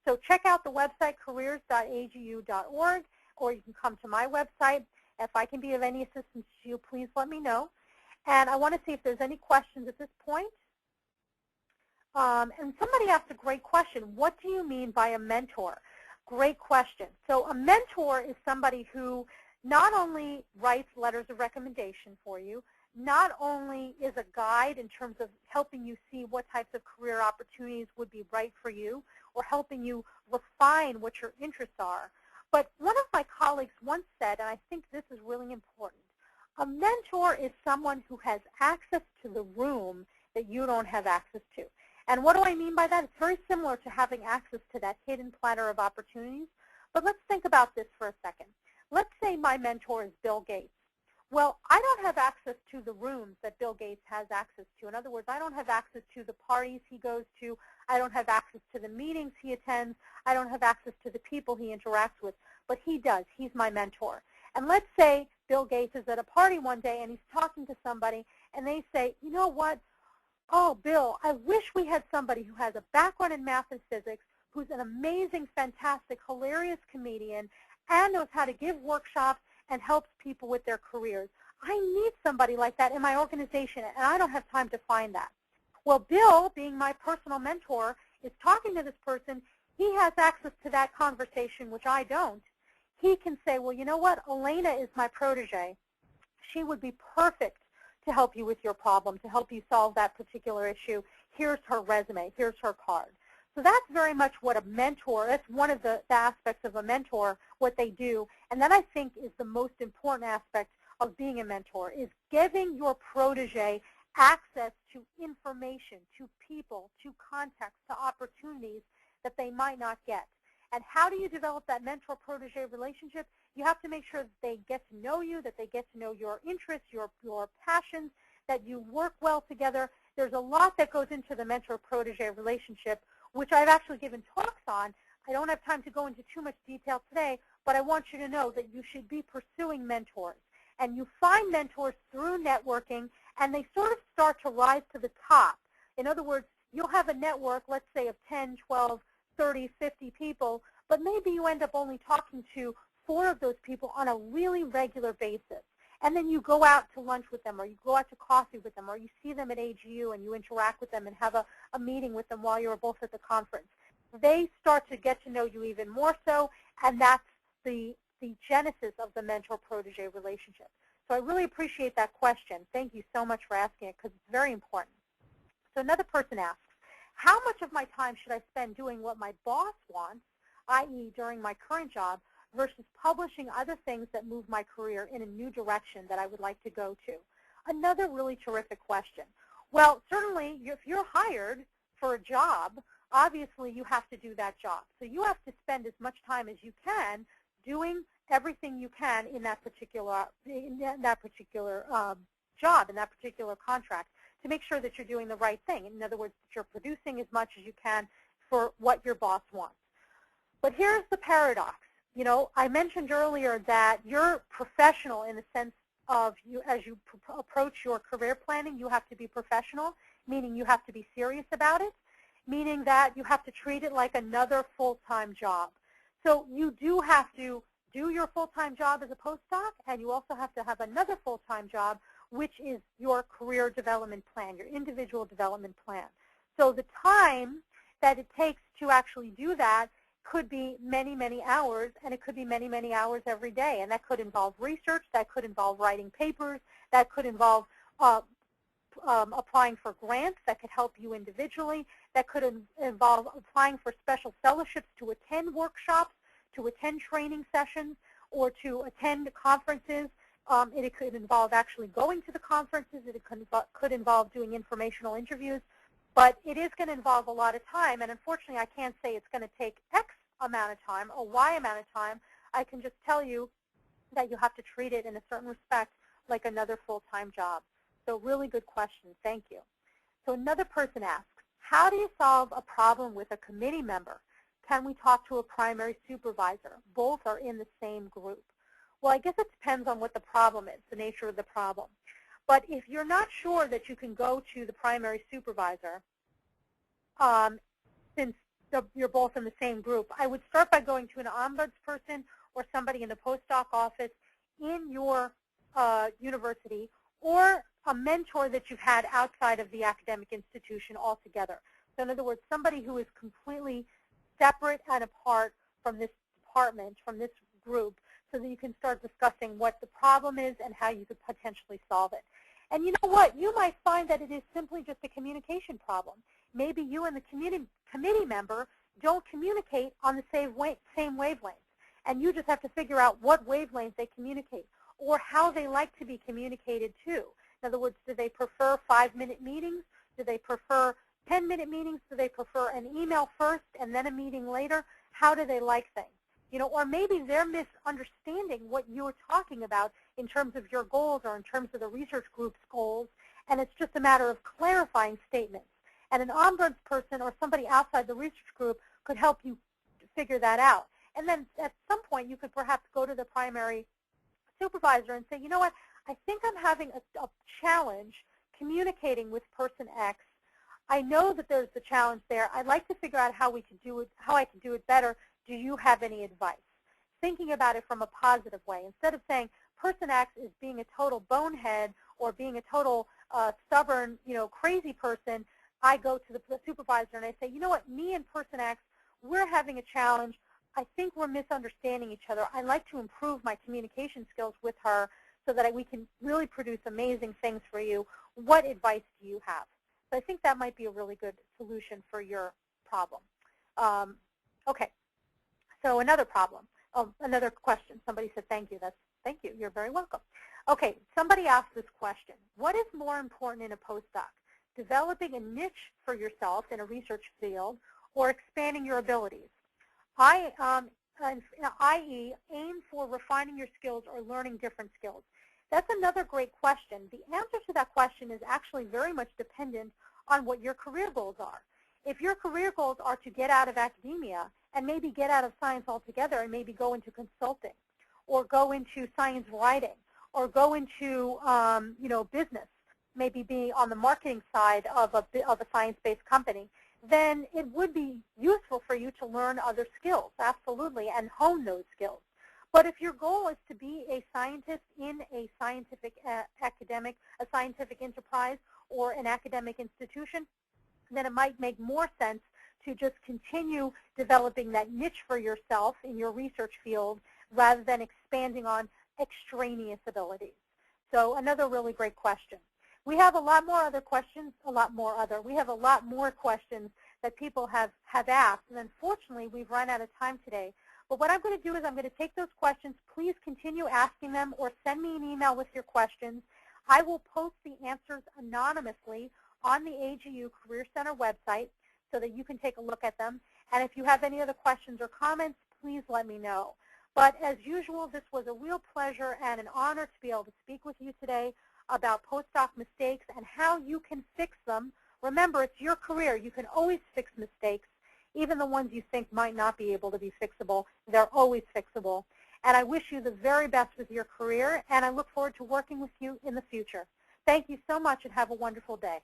So check out the website careers.agu.org, or you can come to my website. If I can be of any assistance to you, please let me know. And I want to see if there's any questions at this point. And somebody asked a great question. What do you mean by a mentor? Great question. So a mentor is somebody who not only writes letters of recommendation for you, not only is a guide in terms of helping you see what types of career opportunities would be right for you or helping you refine what your interests are, but one of my colleagues once said, and I think this is really important, a mentor is someone who has access to the room that you don't have access to. And what do I mean by that? It's very similar to having access to that hidden platter of opportunities. But let's think about this for a second. Let's say my mentor is Bill Gates. Well, I don't have access to the rooms that Bill Gates has access to. In other words, I don't have access to the parties he goes to. I don't have access to the meetings he attends. I don't have access to the people he interacts with. But he does. He's my mentor. And let's say Bill Gates is at a party one day and he's talking to somebody and they say, you know what? Oh, Bill, I wish we had somebody who has a background in math and physics, who's an amazing, fantastic, hilarious comedian, and knows how to give workshops and helps people with their careers. I need somebody like that in my organization, and I don't have time to find that. Well, Bill, being my personal mentor, is talking to this person. He has access to that conversation, which I don't. He can say, well, you know what? Alaina is my protege. She would be perfect to help you with your problem, to help you solve that particular issue. Here's her resume. Here's her card. So that's very much what a mentor, that's one of the aspects of a mentor, what they do. And that I think is the most important aspect of being a mentor, is giving your protege access to information, to people, to contacts, to opportunities that they might not get. And how do you develop that mentor-protege relationship? You have to make sure that they get to know you, that they get to know your interests, your passions, that you work well together. There's a lot that goes into the mentor-protege relationship, which I've actually given talks on. I don't have time to go into too much detail today, but I want you to know that you should be pursuing mentors. And you find mentors through networking, and they sort of start to rise to the top. In other words, you'll have a network, let's say, of 10, 12, 30, 50 people, but maybe you end up only talking to 4 of those people on a really regular basis. And then you go out to lunch with them, or you go out to coffee with them, or you see them at AGU and you interact with them and have a meeting with them while you're both at the conference. They start to get to know you even more so, and that's the genesis of the mentor-protege relationship. So I really appreciate that question. Thank you so much for asking it, because it's very important. So another person asks, how much of my time should I spend doing what my boss wants, i.e. during my current job, versus publishing other things that move my career in a new direction that I would like to go to? Another really terrific question. Well, certainly, if you're hired for a job, obviously you have to do that job. So you have to spend as much time as you can doing everything you can in that particular job, in that particular contract, to make sure that you're doing the right thing. In other words, that you're producing as much as you can for what your boss wants. But here's the paradox. You know, I mentioned earlier that you're professional in the sense of as you approach your career planning, you have to be professional, meaning you have to be serious about it, meaning that you have to treat it like another full-time job. So you do have to do your full-time job as a postdoc, and you also have to have another full-time job, which is your career development plan, your individual development plan. So the time that it takes to actually do that could be many, many hours, and it could be many, many hours every day. And that could involve research, that could involve writing papers, that could involve applying for grants that could help you individually, that could involve applying for special fellowships to attend workshops, to attend training sessions, or to attend conferences. It could involve actually going to the conferences. It could involve doing informational interviews. But it is going to involve a lot of time, and unfortunately I can't say it's going to take X amount of time or Y amount of time. I can just tell you that you have to treat it in a certain respect like another full-time job. So really good question. Thank you. So another person asks, how do you solve a problem with a committee member? Can we talk to a primary supervisor? Both are in the same group. Well, I guess it depends on what the problem is, the nature of the problem. But if you're not sure that you can go to the primary supervisor, since you're both in the same group, I would start by going to an ombudsperson or somebody in the postdoc office in your university, or a mentor that you've had outside of the academic institution altogether. So in other words, somebody who is completely separate and apart from this department, from this group, so that you can start discussing what the problem is and how you could potentially solve it. And you know what? You might find that it is simply just a communication problem. Maybe you and the committee member don't communicate on the same wavelength, and you just have to figure out what wavelength they communicate or how they like to be communicated to. In other words, do they prefer 5-minute meetings? Do they prefer 10-minute meetings? Do they prefer an email first and then a meeting later? How do they like things? You know, or maybe they're misunderstanding what you're talking about in terms of your goals or in terms of the research group's goals, and it's just a matter of clarifying statements. And an ombudsperson or somebody outside the research group could help you figure that out. And then at some point, you could perhaps go to the primary supervisor and say, you know what, I think I'm having a challenge communicating with person X. I know that there's a challenge there. I'd like to figure out how we could do it, how I can do it better. Do you have any advice? Thinking about it from a positive way. Instead of saying person X is being a total bonehead or being a total stubborn, crazy person, I go to the supervisor and I say, you know what, me and person X, we're having a challenge. I think we're misunderstanding each other. I'd like to improve my communication skills with her so that we can really produce amazing things for you. What advice do you have? So I think that might be a really good solution for your problem. Okay, so another problem. Oh, another question. Somebody said thank you. Thank you. You're very welcome. Okay, somebody asked this question. What is more important in a postdoc? Developing a niche for yourself in a research field or expanding your abilities? i.e., aim for refining your skills or learning different skills. That's another great question. The answer to that question is actually very much dependent on what your career goals are. If your career goals are to get out of academia and maybe get out of science altogether and maybe go into consulting or go into science writing or go into business, maybe be on the marketing side of a science-based company, then it would be useful for you to learn other skills, absolutely, and hone those skills. But if your goal is to be a scientist in a scientific scientific enterprise or an academic institution, then it might make more sense to just continue developing that niche for yourself in your research field rather than expanding on extraneous abilities. So another really great question. We have a lot more other questions, we have a lot more questions that people have asked, and unfortunately we've run out of time today. But what I'm going to do is I'm going to take those questions. Please continue asking them or send me an email with your questions. I will post the answers anonymously on the AGU Career Center website so that you can take a look at them. And if you have any other questions or comments, please let me know. But as usual, this was a real pleasure and an honor to be able to speak with you today about postdoc mistakes and how you can fix them. Remember, it's your career. You can always fix mistakes, even the ones you think might not be able to be fixable. They're always fixable. And I wish you the very best with your career, and I look forward to working with you in the future. Thank you so much, and have a wonderful day.